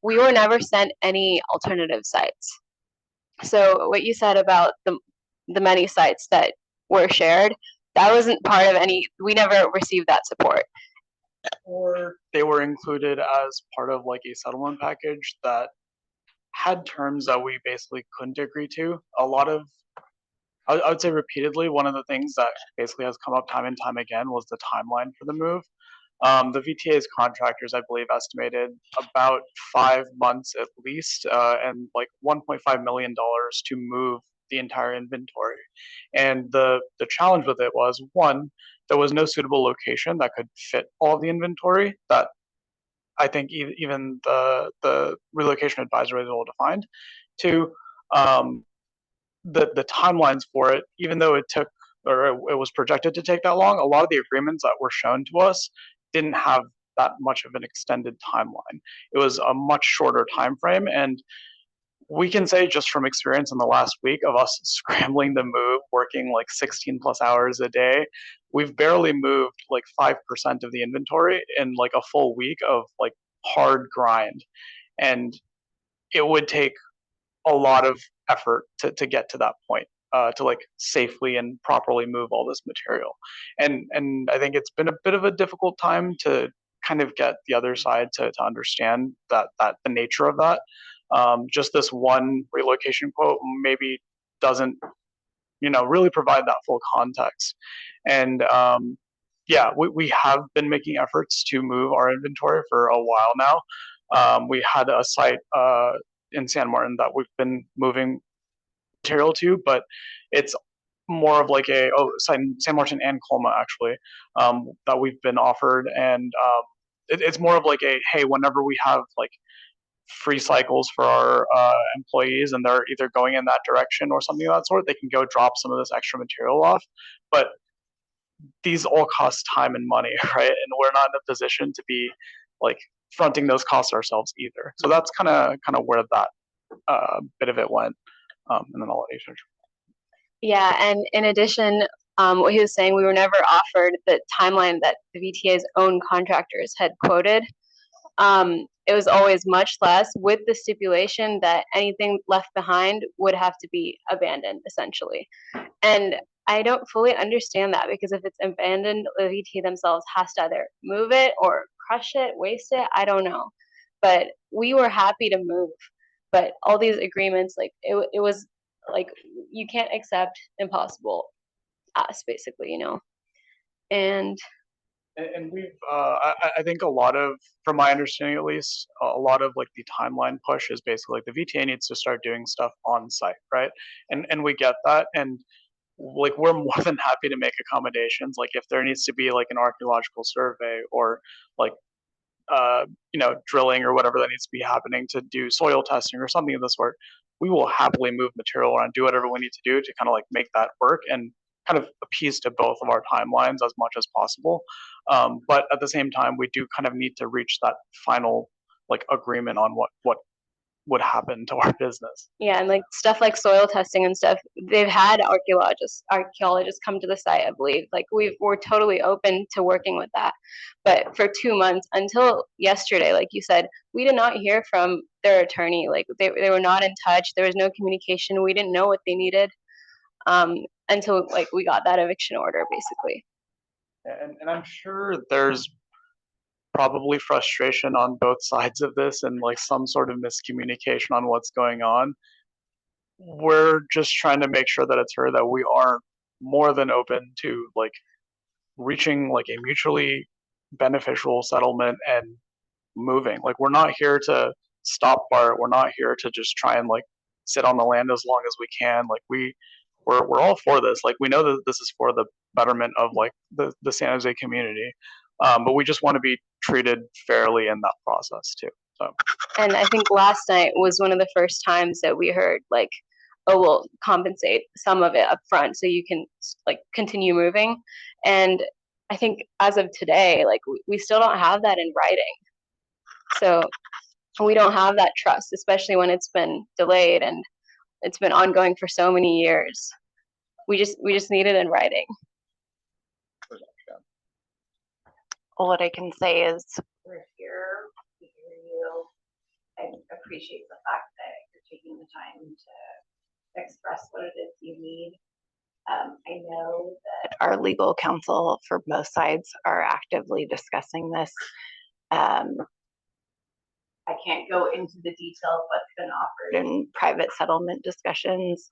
we were never sent any alternative sites. So what you said about the many sites that were shared, that wasn't part of any, we never received that support. Or they were included as part of like a settlement package that had terms that we basically couldn't agree to. A lot of, I would say repeatedly, one of the things that basically has come up time and time again was the timeline for the move. The VTA's contractors, I believe, estimated about 5 months at least, and like $1.5 million to move the entire inventory. And the challenge with it was, one, there was no suitable location that could fit all the inventory that I think even the relocation advisor was able to find. Two, the timelines for it, even though it took, or it was projected to take that long, a lot of the agreements that were shown to us didn't have that much of an extended timeline. It was a much shorter time frame, and we can say just from experience in the last week of us scrambling to move, working like 16 plus hours a day, we've barely moved like 5% of the inventory in like a full week of like hard grind. And it would take a lot of effort to get to that point, to like safely and properly move all this material. And I think it's been a bit of a difficult time to kind of get the other side to understand that the nature of that. Just this one relocation quote maybe doesn't, really provide that full context. And yeah, we have been making efforts to move our inventory for a while now. We had a site in San Martin that we've been moving material to, but it's more of like San Martin and Colma actually, that we've been offered, and it's more of like hey, whenever we have like free cycles for our employees and they're either going in that direction or something of that sort, they can go drop some of this extra material off. But these all cost time and money, right? And we're not in a position to be like fronting those costs ourselves either. So that's kind of where that bit of it went. And then I'll let you finish. Yeah, and in addition, what he was saying, we were never offered the timeline that the VTA's own contractors had quoted. It was always much less, with the stipulation that anything left behind would have to be abandoned, essentially. And I don't fully understand that, because if it's abandoned, the VTA themselves has to either move it or crush it, waste it, I don't know. But we were happy to move. But all these agreements, like it was like, you can't accept impossible us, basically, And we've, I think a lot of, from my understanding at least, a lot of like the timeline push is basically like the VTA needs to start doing stuff on site, right? And we get that, and like we're more than happy to make accommodations. Like if there needs to be like an archaeological survey or like drilling or whatever that needs to be happening to do soil testing or something of the sort, we will happily move material around, do whatever we need to do to kind of like make that work and kind of appease to both of our timelines as much as possible. But at the same time, we do kind of need to reach that final like agreement on what would happen to our business. Yeah, and like stuff like soil testing and stuff, they've had archaeologists come to the site, I believe. Like we're totally open to working with that. But for 2 months, until yesterday, like you said, we did not hear from their attorney. Like they were not in touch. There was no communication. We didn't know what they needed until like we got that eviction order, basically. And I'm sure there's probably frustration on both sides of this and like some sort of miscommunication on what's going on. We're just trying to make sure that it's heard that we are more than open to like reaching like a mutually beneficial settlement and moving. Like we're not here to stop BART. We're not here to just try and like sit on the land as long as we can. Like we're all for this. Like we know that this is for the betterment of like the San Jose community. But we just want to be treated fairly in that process too. So. And I think last night was one of the first times that we heard like oh, we'll compensate some of it up front so you can like continue moving. And I think as of today, like we still don't have that in writing. So we don't have that trust, especially when it's been delayed and it's been ongoing for so many years. We just need it in writing. Well, what I can say is we're here, we hear you. I appreciate the fact that you're taking the time to express what it is you need. I know that our legal counsel for both sides are actively discussing this. I can't go into the detail of what's been offered in private settlement discussions,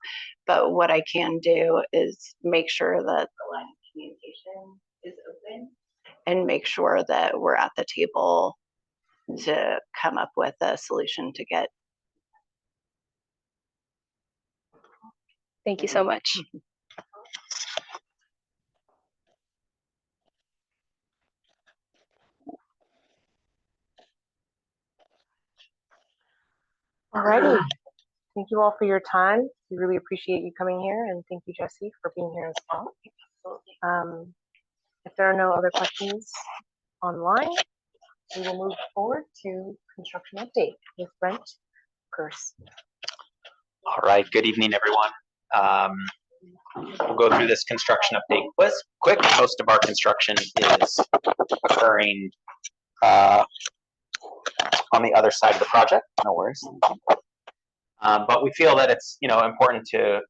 but what I can do is make sure that the line of communication is open and make sure that we're at the table to come up with a solution to get. Thank you so much. Alrighty. Thank you all for your time. We really appreciate you coming here, and thank you, Jesse, for being here as well. If there are no other questions online, we will move forward to construction update with Brent Curse. All right, good evening, everyone. We'll go through this construction update quick. Most of our construction is occurring on the other side of the project. No worries. But we feel that it's important to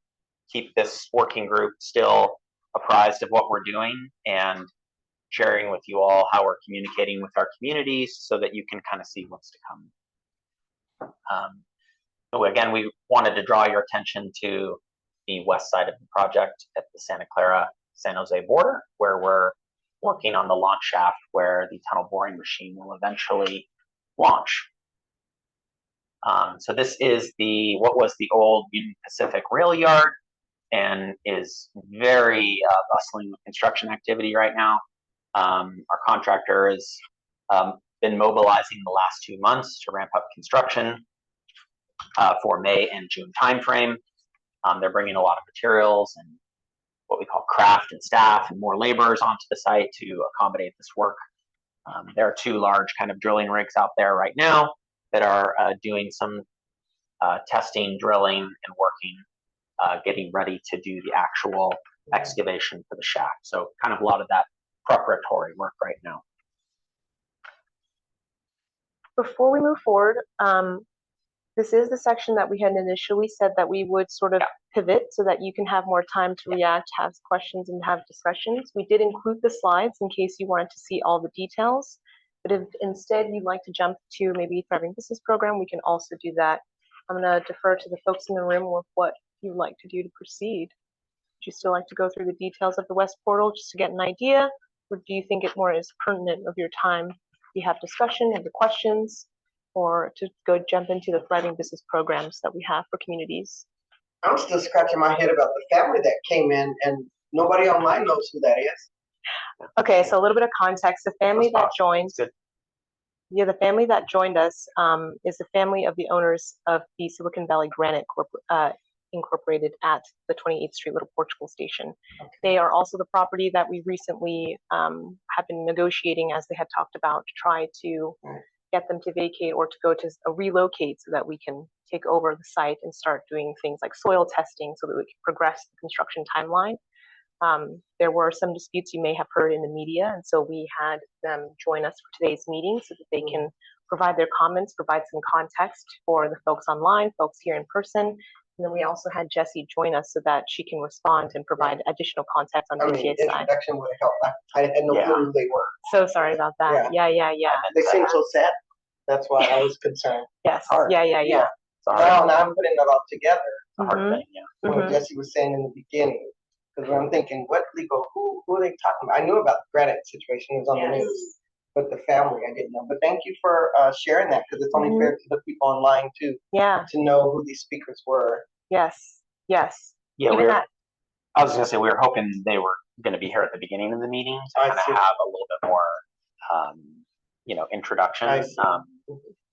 keep this working group still apprised of what we're doing and sharing with you all how we're communicating with our communities so that you can kind of see what's to come. So again, we wanted to draw your attention to the west side of the project at the Santa Clara San Jose border, where we're working on the launch shaft where the tunnel boring machine will eventually launch. So this is what was the old Union Pacific rail yard and is very bustling with construction activity right now. Our contractor has been mobilizing the last 2 months to ramp up construction for May and June timeframe. They're bringing a lot of materials and what we call craft and staff and more laborers onto the site to accommodate this work. There are 2 large kind of drilling rigs out there right now that are doing some testing, drilling, and working, getting ready to do the actual excavation for the shaft. So kind of a lot of that preparatory work right now. Before we move forward, this is the section that we had initially said that we would sort of pivot so that you can have more time to react, have questions, and have discussions. We did include the slides in case you wanted to see all the details. But if instead you'd like to jump to maybe Thriving Business Program, we can also do that. I'm going to defer to the folks in the room with what you'd like to do to proceed. Would you still like to go through the details of the West Portal just to get an idea? Or do you think it more is pertinent of your time? You have discussion, have the questions, or to go jump into the Thriving Business Programs that we have for communities? I'm still scratching my head about the family that came in, and nobody online knows who that is. Okay, so a little bit of context. The family that joined, the family that joined us is the family of the owners of the Silicon Valley Granite Incorporated at the 28th Street Little Portugal station. Okay. They are also the property that we recently have been negotiating, as they had talked about, to try to get them to vacate or to go to relocate so that we can take over the site and start doing things like soil testing so that we can progress the construction timeline. There were some disputes you may have heard in the media, and so we had them join us for today's meeting so that they can provide their comments, provide some context for the folks online, folks here in person. And then we also had Jessie join us so that she can respond and provide additional context on VTA's side. Introduction would help. I had no clue who they were. So sorry about that. Yeah. They seem so sad. That's why I was concerned. Yes. Yeah. Now I'm putting it all together. It's a hard thing, What Jessie was saying in the beginning. Because I'm thinking, what legal, who are they talking about? I knew about the granite situation, it was on the news. But the family, I didn't know. But thank you for sharing that, because it's only fair to the people online too. Yeah. To know who these speakers were. Yes. Yeah, I was gonna say we were hoping they were gonna be here at the beginning of the meeting to kind of have a little bit more, introduction. I see.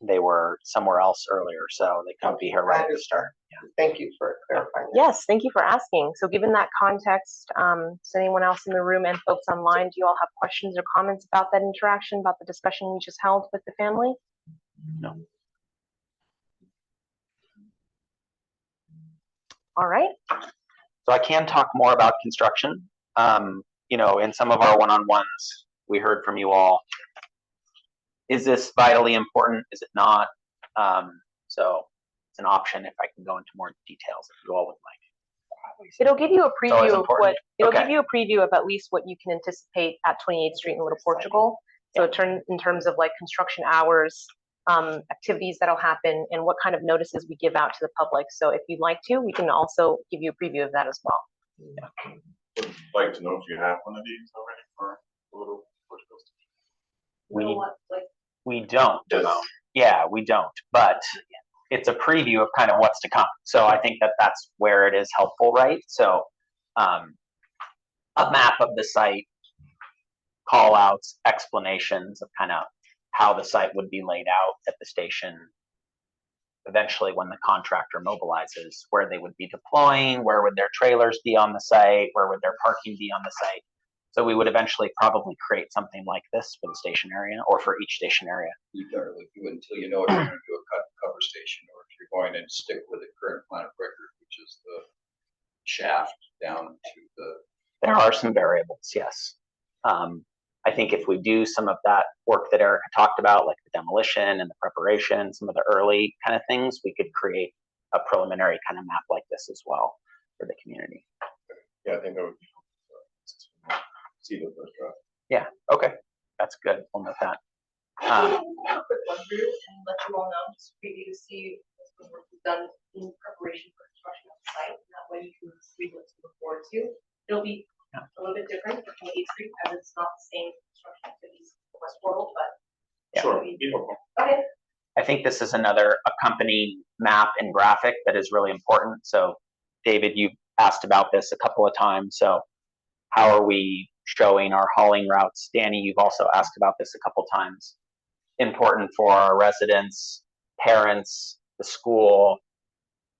They were somewhere else earlier, so they couldn't be here right at the start. Yeah. Thank you for clarifying. Yes, thank you for asking. So given that context, does anyone else in the room and folks online, do you all have questions or comments about that interaction, about the discussion we just held with the family? No. All right. So I can talk more about construction. In some of our one-on-ones, we heard from you all. Is this vitally important? Is it not? So it's an option if I can go into more details if you all would like. It'll give you a preview of important? it'll Okay. give you a preview of at least what you can anticipate at 28th Street in Little Portugal. So in terms of like construction hours, activities that'll happen, and what kind of notices we give out to the public. So if you'd like to, we can also give you a preview of that as well. Yeah. Would like to know if you have one of these already for Little Portugal. We don't. Yes. Yeah, we don't. But it's a preview of kind of what's to come. So I think that's where it is helpful, right? So a map of the site, call outs, explanations of kind of how the site would be laid out at the station. Eventually, when the contractor mobilizes, where they would be deploying, where would their trailers be on the site, where would their parking be on the site. So we would eventually probably create something like this for the station area or for each station area. You don't really do it until you know if you're going to do a cover station or if you're going to stick with the current plan of record, which is the shaft down to the. There are some variables, yes. I think if we do some of that work that Erica talked about, like the demolition and the preparation, some of the early kind of things, we could create a preliminary kind of map like this as well for the community. Yeah, I think that would be helpful. See the first draft. Yeah, okay, that's good. We'll note that. Quick run through and let you all know, just for you to see what work we've done in preparation for construction of the site. And that way you can see what to look forward to. It'll be a little bit different for 28th Street as it's not the same construction activities for West Portal, but Sure. okay. I think this is another accompanying map and graphic that is really important. So David, you asked about this a couple of times. So how are we showing our hauling routes? Danny, you've also asked about this a couple of times. Important for our residents, parents, the school,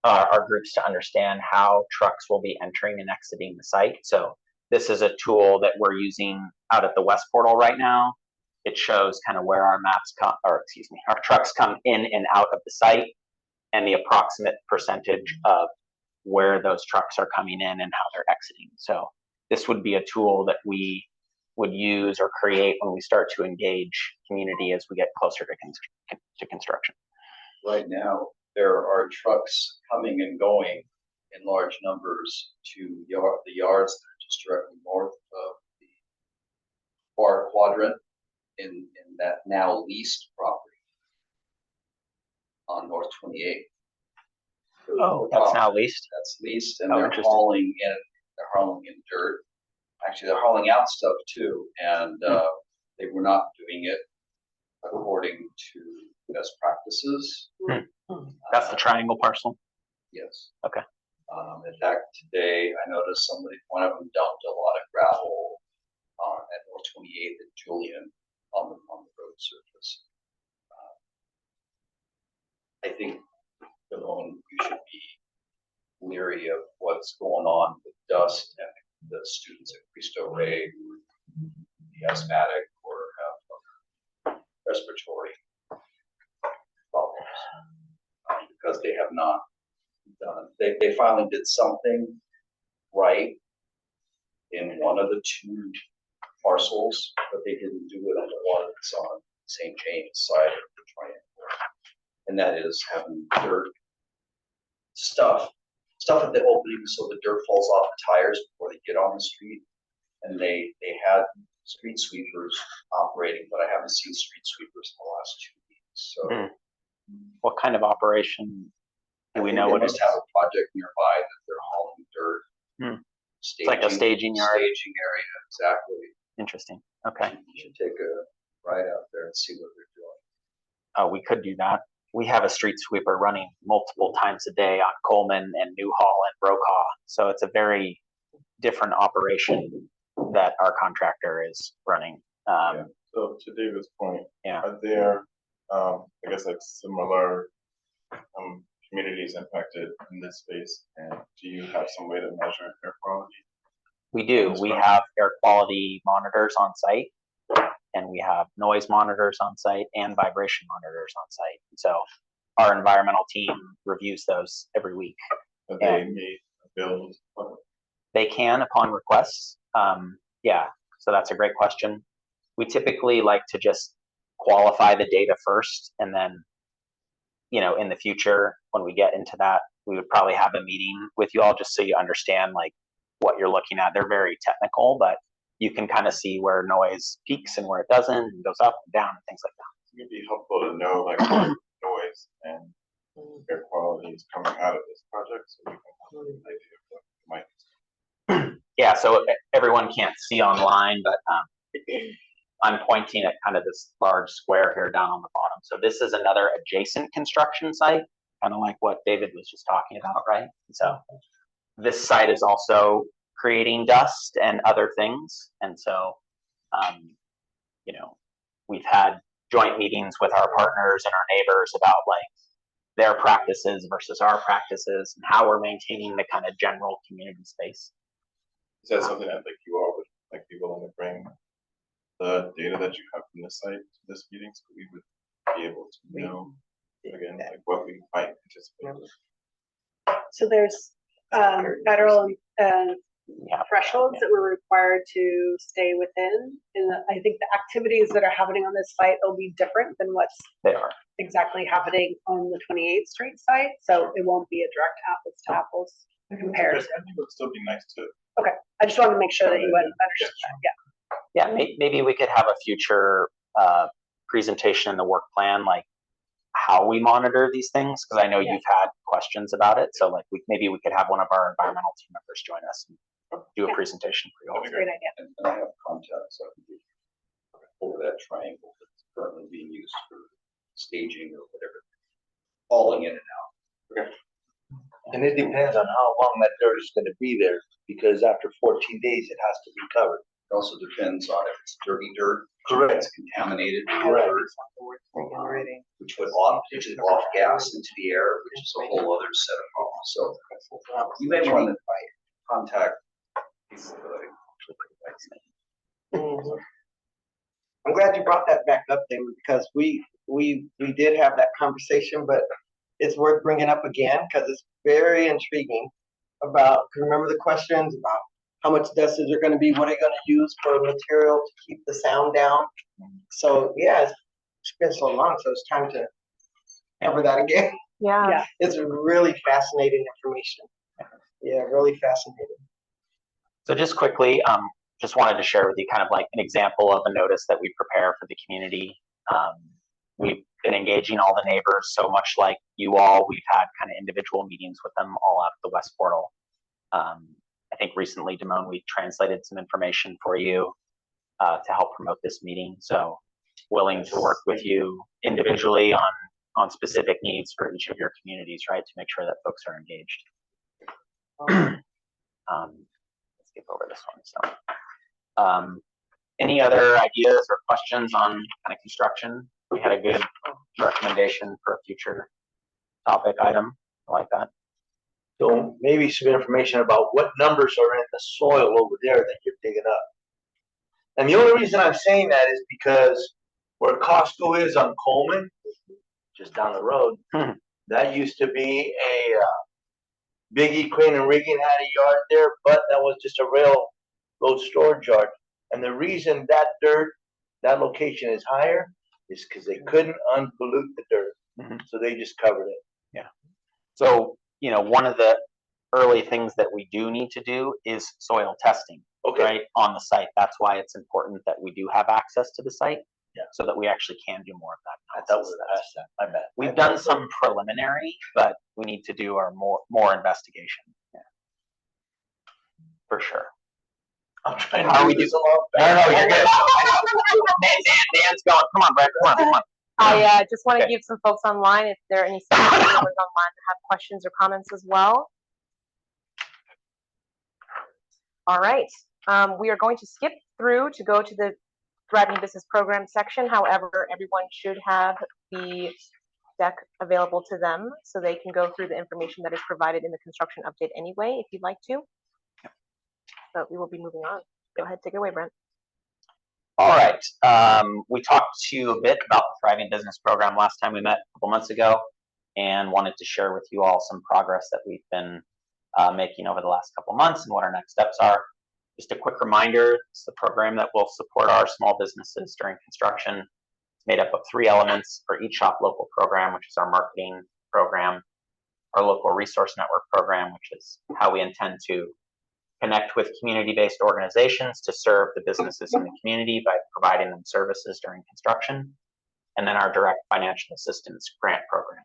our groups to understand how trucks will be entering and exiting the site. So this is a tool that we're using out at the West Portal right now. It shows kind of where our our trucks come in and out of the site and the approximate percentage of where those trucks are coming in and how they're exiting. So this would be a tool that we would use or create when we start to engage community as we get closer to construction. Right now, there are trucks coming and going in large numbers to the yards that are just directly north of the BART quadrant in that now leased property on North 28th. Oh, that's now leased? That's leased, and Oh, they're hauling in dirt. Actually, they're hauling out stuff too, and they were not doing it according to best practices. That's the triangle parcel? Yes. Okay. In fact, today I noticed one of them dumped a lot of gravel at North 28th and Julian on the road surface. I think, you should be leery of what's going on with dust and the students at Cristo Rey who are the asthmatic or have respiratory problems because they have not done. They finally did something right in one of the two parcels, but they didn't do it on the one that's on St. James side of the triangle. And that is having dirt stuff at the opening so the dirt falls off the tires before they get on the street. And they had street sweepers operating, but I haven't seen street sweepers in the last 2 weeks. So what kind of operation do we know? They must have a project nearby that they're hauling dirt. It's like a staging yard. Staging area, exactly. Interesting. Okay. You should take a ride out there and see what they're doing. Oh, we could do that. We have a street sweeper running multiple times a day on Coleman and Newhall and Brokaw. So it's a very different operation that our contractor is running. So So to David's point, Yeah. are there, I guess like similar communities impacted in this space? And do you have some way to measure air quality? We do. We have air quality monitors on site, and we have noise monitors on site and vibration monitors on site. So our environmental team reviews those every week. Are they made available to the public? They can upon request. Yeah, so that's a great question. We typically like to just qualify the data first, and then, you know, in the future, when we get into that, we would probably have a meeting with you all just so you understand like what you're looking at. They're very technical, but you can kind of see where noise peaks and where it doesn't, and goes up and down and things like that. It'd be helpful to know like what noise and air quality is coming out of this project, so we can have an idea of what might. Yeah, so everyone can't see online, but I'm pointing at kind of this large square here down on the bottom. So this is another adjacent construction site, kind of like what David was just talking about, right? So this site is also creating dust and other things. And so, you know, we've had joint meetings with our partners and our neighbors about like their practices versus our practices and how we're maintaining the kind of general community space. Is that something that like you all would like be willing to bring the data that you have from this site to this meeting, so we would be able to know again like what we might anticipate? So there's federal thresholds that we're required to stay within, and I think the activities that are happening on this site will be different than what's exactly happening on the 28th Street site. So it won't be a direct apples to apples comparison. I think it would still be nice to. Okay, I just wanted to make sure that you would understand that. Yeah. Yeah, maybe we could have a future presentation in the work plan, like how we monitor these things, because I know you've had questions about it. So like maybe we could have one of our environmental team members join us and do a presentation for you all. That's a great idea. And I have contacts, so I can give over that triangle that's currently being used for staging or whatever, hauling in and out. Okay. And it depends on how long that dirt is gonna be there, because after 14 days, it has to be covered. It also depends on if it's dirty dirt. Correct. It's contaminated Correct. dirt, which would off gas into the air, which is a whole other set of problems. So you may want to contact people that are actually pretty vaccinated. I'm glad you brought that back up, David, because we did have that conversation, but it's worth bringing up again because it's very intriguing about, remember the questions about how much dust is there going to be, what are you going to use for material to keep the sound down? So yeah, it's been so long, so it's time to cover that again. Yeah. It's really fascinating information. Yeah, really fascinating. So just quickly, just wanted to share with you kind of like an example of a notice that we prepare for the community. We've been engaging all the neighbors, so much like you all, we've had kind of individual meetings with them all out of the West Portal. I think recently, Damone, we translated some information for you to help promote this meeting. So willing to work with you individually on specific needs for each of your communities, right, to make sure that folks are engaged. Let's skip over this one. So, any other ideas or questions on kind of construction? We had a good recommendation for a future topic item. I like that. So maybe some information about what numbers are in the soil over there that you're digging up. And the only reason I'm saying that is because where Costco is on Coleman, just down the road, that used to be a Biggie Crane and Rigging had a yard there, but that was just a railroad storage yard. And the reason that that location is higher is because they couldn't unpollute the dirt. So they just covered it. Yeah. So, you know, one of the early things that we do need to do is soil testing, right, on the site. That's why it's important that we do have access to the site, so that we actually can do more of that. I thought we were asked that. My bad. We've done some preliminary, but we need to do our more investigation. Yeah. For sure. I'm trying to How do we this do- along. No, you're good. Dan's going. Come on, Brett. Come on. I just want to give some folks online, if there are any members online that have questions or comments as well. All right, we are going to skip through to go to the Thriving Business Program section. However, everyone should have the deck available to them so they can go through the information that is provided in the construction update anyway, if you'd like to. But we will be moving on. Go ahead, take it away, Brent. All right. We talked to you a bit about the Thriving Business Program last time we met a couple months ago, and wanted to share with you all some progress that we've been making over the last couple months and what our next steps are. Just a quick reminder, it's the program that will support our small businesses during construction. It's made up of 3 elements for each Shop Local program, which is our marketing program, our local resource network program, which is how we intend to connect with community-based organizations to serve the businesses in the community by providing them services during construction, and then our direct financial assistance grant program,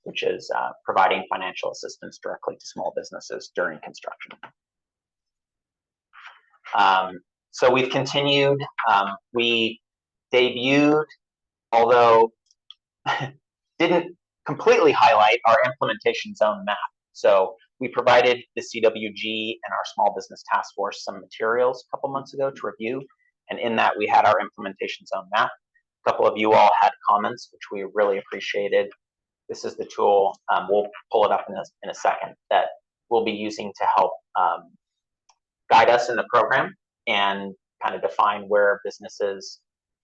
which is providing financial assistance directly to small businesses during construction. So we've continued. We debuted, although didn't completely highlight, our implementation zone map. So we provided the CWG and our Small Business Task Force some materials a couple months ago to review, and in that we had our implementation zone map. A couple of you all had comments, which we really appreciated. This is the tool, we'll pull it up in a second, that we'll be using to help guide us in the program and kind of define where businesses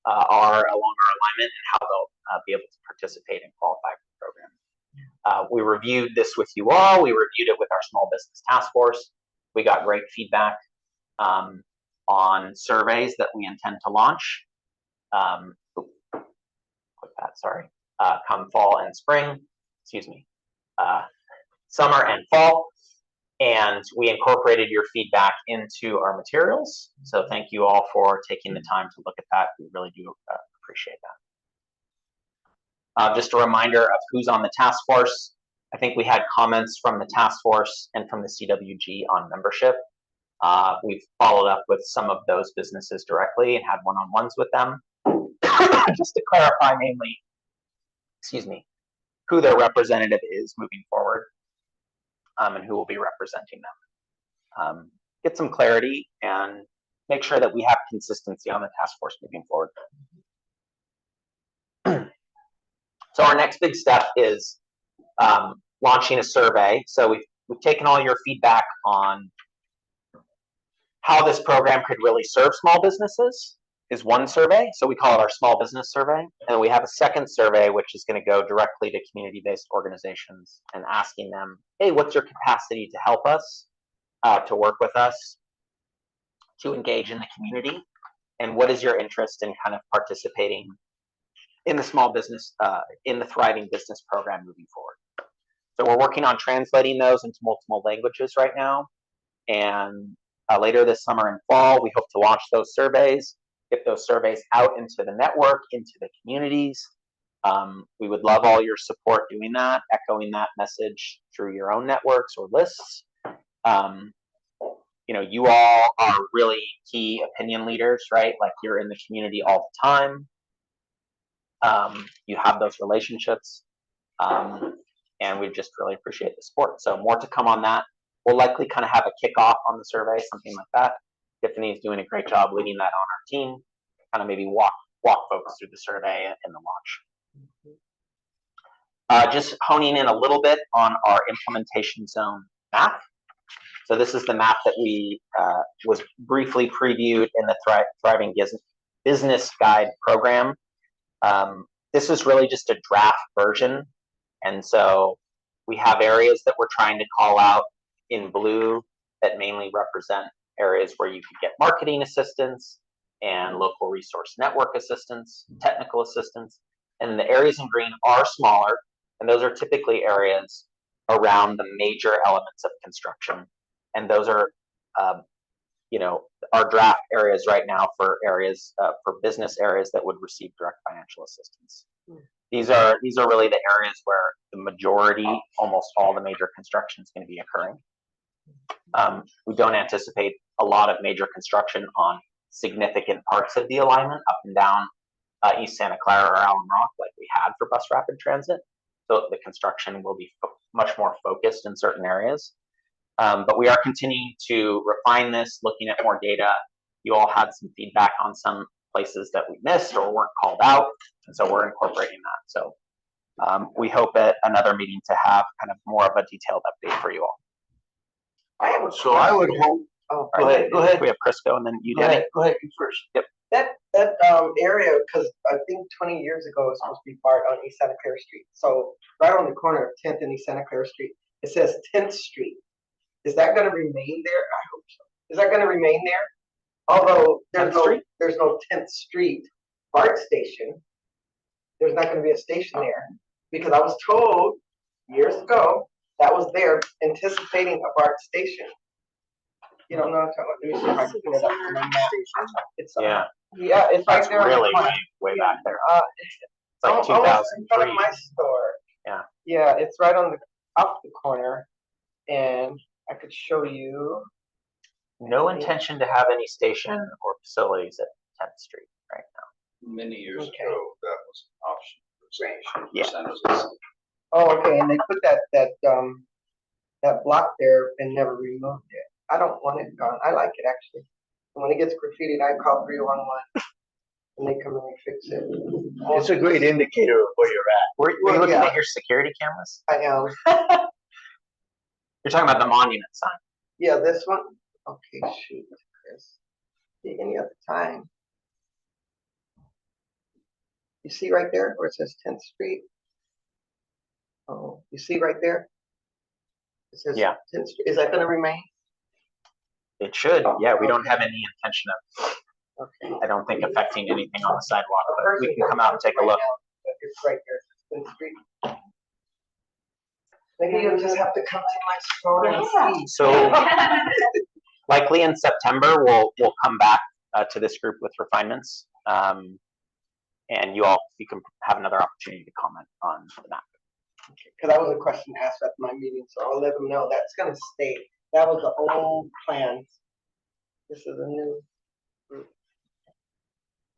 are along our alignment and how they'll be able to participate and qualify for the program. We reviewed this with you all. We reviewed it with our Small Business Task Force. We got great feedback on surveys that we intend to launch. Click that, sorry. Come fall and spring, excuse me, summer and fall. And we incorporated your feedback into our materials. So thank you all for taking the time to look at that. We really do appreciate that. Just a reminder of who's on the task force. I think we had comments from the task force and from the CWG on membership. We've followed up with some of those businesses directly and had one-on-ones with them. Just to clarify mainly, excuse me, who their representative is moving forward. And who will be representing them. Get some clarity and make sure that we have consistency on the task force moving forward. So our next big step is launching a survey. So we've taken all your feedback on how this program could really serve small businesses, is one survey. So we call it our small business survey. And we have a second survey, which is going to go directly to community-based organizations and asking them, hey, what's your capacity to help us, to work with us, to engage in the community? And what is your interest in kind of participating in the small business, in the Thriving Business Program moving forward? So we're working on translating those into multiple languages right now. And later this summer and fall, we hope to launch those surveys. Get those surveys out into the network, into the communities. We would love all your support doing that, echoing that message through your own networks or lists. You know, you all are really key opinion leaders, right? Like, you're in the community all the time. You have those relationships, and we just really appreciate the support. So more to come on that. We'll likely kind of have a kickoff on the survey, something like that. Tiffany's doing a great job leading that on our team. Kind of maybe walk folks through the survey and the launch. Just honing in a little bit on our implementation zone map. So this is the map that we was briefly previewed in the Thriving Business Guide program. This is really just a draft version, and so we have areas that we're trying to call out in blue that mainly represent areas where you could get marketing assistance and local resource network assistance, technical assistance. And the areas in green are smaller, and those are typically areas around the major elements of construction. And those are, you know, our draft areas right now for areas, for business areas that would receive direct financial assistance. These are really the areas where the majority, almost all the major construction is going to be occurring. We don't anticipate a lot of major construction on significant parts of the alignment up and down East Santa Clara or Allen Rock like we had for bus rapid transit. So the construction will be much more focused in certain areas. But we are continuing to refine this, looking at more data. You all had some feedback on some places that we missed or weren't called out, and so we're incorporating that. So we hope at another meeting to have kind of more of a detailed update for you all. So I would hope, Oh, go ahead, go ahead. We have Crisco and then you, Go Danny. ahead, go ahead, you first. Yep. That area, because I think 20 years ago it was supposed to be BART on East Santa Clara Street. So right on the corner of 10th and East Santa Clara Street, it says 10th Street. Is that going to remain there? I hope so. Is that going to remain there? Although there's no 10th Street BART station. There's not going to be a station there because I was told years ago that was there anticipating a BART station. You don't know what I'm talking about? Let me see if I can pull it up on my map. It's yeah, it's right there. Really way back there. It's like almost in front of 2003. my store. Yeah. Yeah, it's right on the up the corner, and I could show you. No intention to have any station or facilities at 10th Street right now. Many years Okay. ago, that was an option for station. Yeah. San Jose. Oh, okay, and they put that block there and never removed it. I don't want it gone. I like it actually. And when it gets graffitied, I call 311 and they come in and fix it. It's a great indicator of where you're at. Were you looking at your security cameras? I am. You're talking about the monument sign. Yeah, this one. Okay, shoot, Chris. Any other time. You see right there where it says 10th Street? Oh, you see right there? It says 10th Street. Is that going to remain? It should. Yeah, we don't have any intention of, Okay. I don't think, affecting anything on the sidewalk, but we can come out and take a look. It's right there, 10th Street. Maybe you'll just have to come to my store and see. So likely in September, we'll come back to this group with refinements. And you can have another opportunity to comment on the map. Okay, because that was a question asked at my meeting, so I'll let them know that's going to stay. That was the old plan. This is a new group.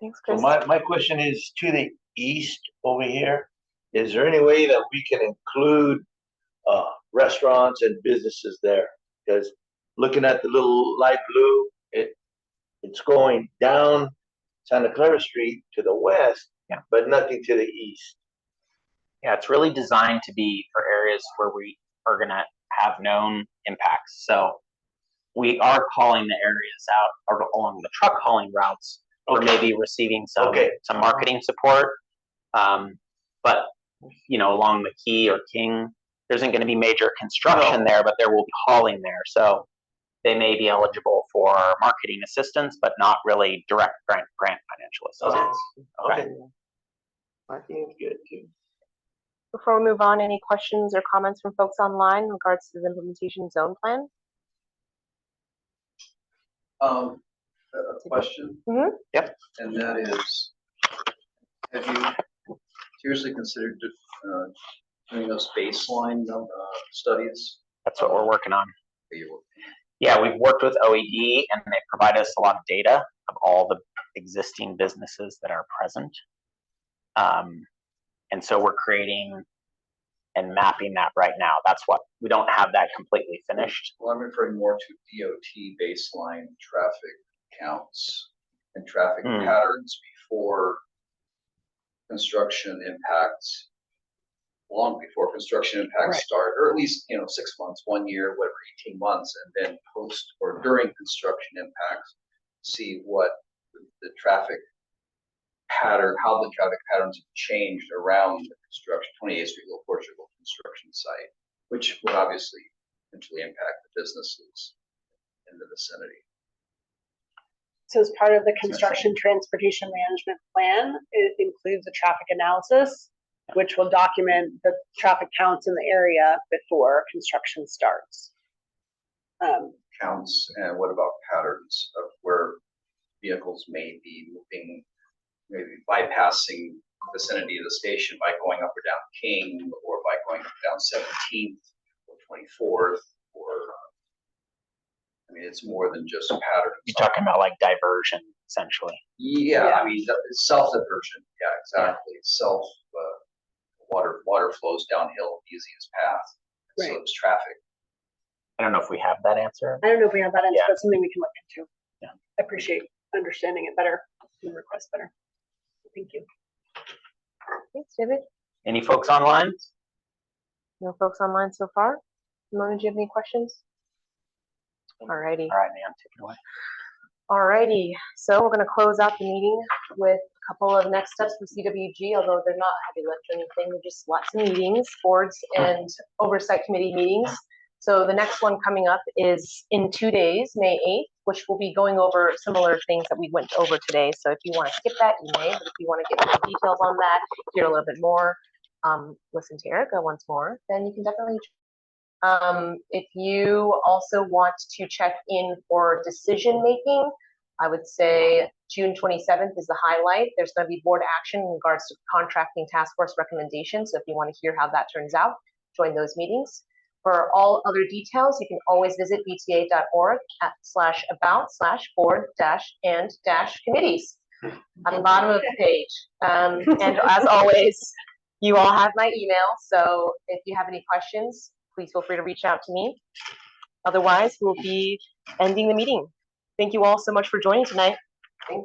Thanks, So Chris. my question is to the east over here, is there any way that we can include restaurants and businesses there? Because looking at the little light blue, it's going down Santa Clara Street to the west, but nothing to the east. Yeah, it's really designed to be for areas where we are going to have known impacts. So we are calling the areas out or along the truck hauling routes or maybe receiving some marketing support. But along the Key or King, there isn't going to be major construction there, but there will be hauling there. So they may be eligible for marketing assistance, but not really direct grant financial assistance. Okay. Marketing is good too. Before we move on, any questions or comments from folks online in regards to the implementation zone plan? A question. Mm-hmm. Yep. And that is, have you seriously considered doing those baseline studies? That's what we're working on. Yeah, we've worked with OED and they provide us a lot of data of all the existing businesses that are present. And so we're creating and mapping that right now. That's what, we don't have that completely finished. Well, I'm referring more to DOT baseline traffic counts and traffic patterns before construction impacts, long before construction impacts start, or at least 6 months, 1 year, whatever, 18 months, and then post or during construction impacts, see what the traffic pattern, how the traffic patterns have changed around the construction 28th Street Little Portugal construction site, which would obviously potentially impact the businesses in the vicinity. So as part of the construction transportation management plan, it includes a traffic analysis, which will document the traffic counts in the area before construction starts. Counts, and what about patterns of where vehicles may be moving, maybe bypassing the vicinity of the station by going up or down King, or by going up or down 17th or 24th, or I mean, it's more than just patterns. You're talking about like diversion, essentially. Yeah, I mean, self-diversion. Yeah, exactly. Water flows downhill the easiest path. So it's traffic. I don't know if we have that answer. I don't know if we have that answer, but something we can look into. Yeah. I appreciate understanding it better. request better. Thank you. Thanks, David. Any folks online? No folks online so far? Mona, do you have any questions? Alrighty. All right, ma'am, take it away. Alrighty. So we're gonna close out the meeting with a couple of next steps for CWG, although they're not heavy lift or anything, they're just lots of meetings, boards and oversight committee meetings. So the next one coming up is in 2 days, May 8th, which will be going over similar things that we went over today. So if you want to skip that, you may, but if you want to get more details on that, hear a little bit more, listen to Erica once more, then you can definitely. If you also want to check in for decision making, I would say June 27th is the highlight. There's going to be board action in regards to contracting task force recommendations. So if you want to hear how that turns out, join those meetings. For all other details, you can always visit bta.org/about/board-and-committees at the bottom of the page. And as always, you all have my email. So if you have any questions, please feel free to reach out to me. Otherwise, we'll be ending the meeting. Thank you all so much for joining tonight. Thank you.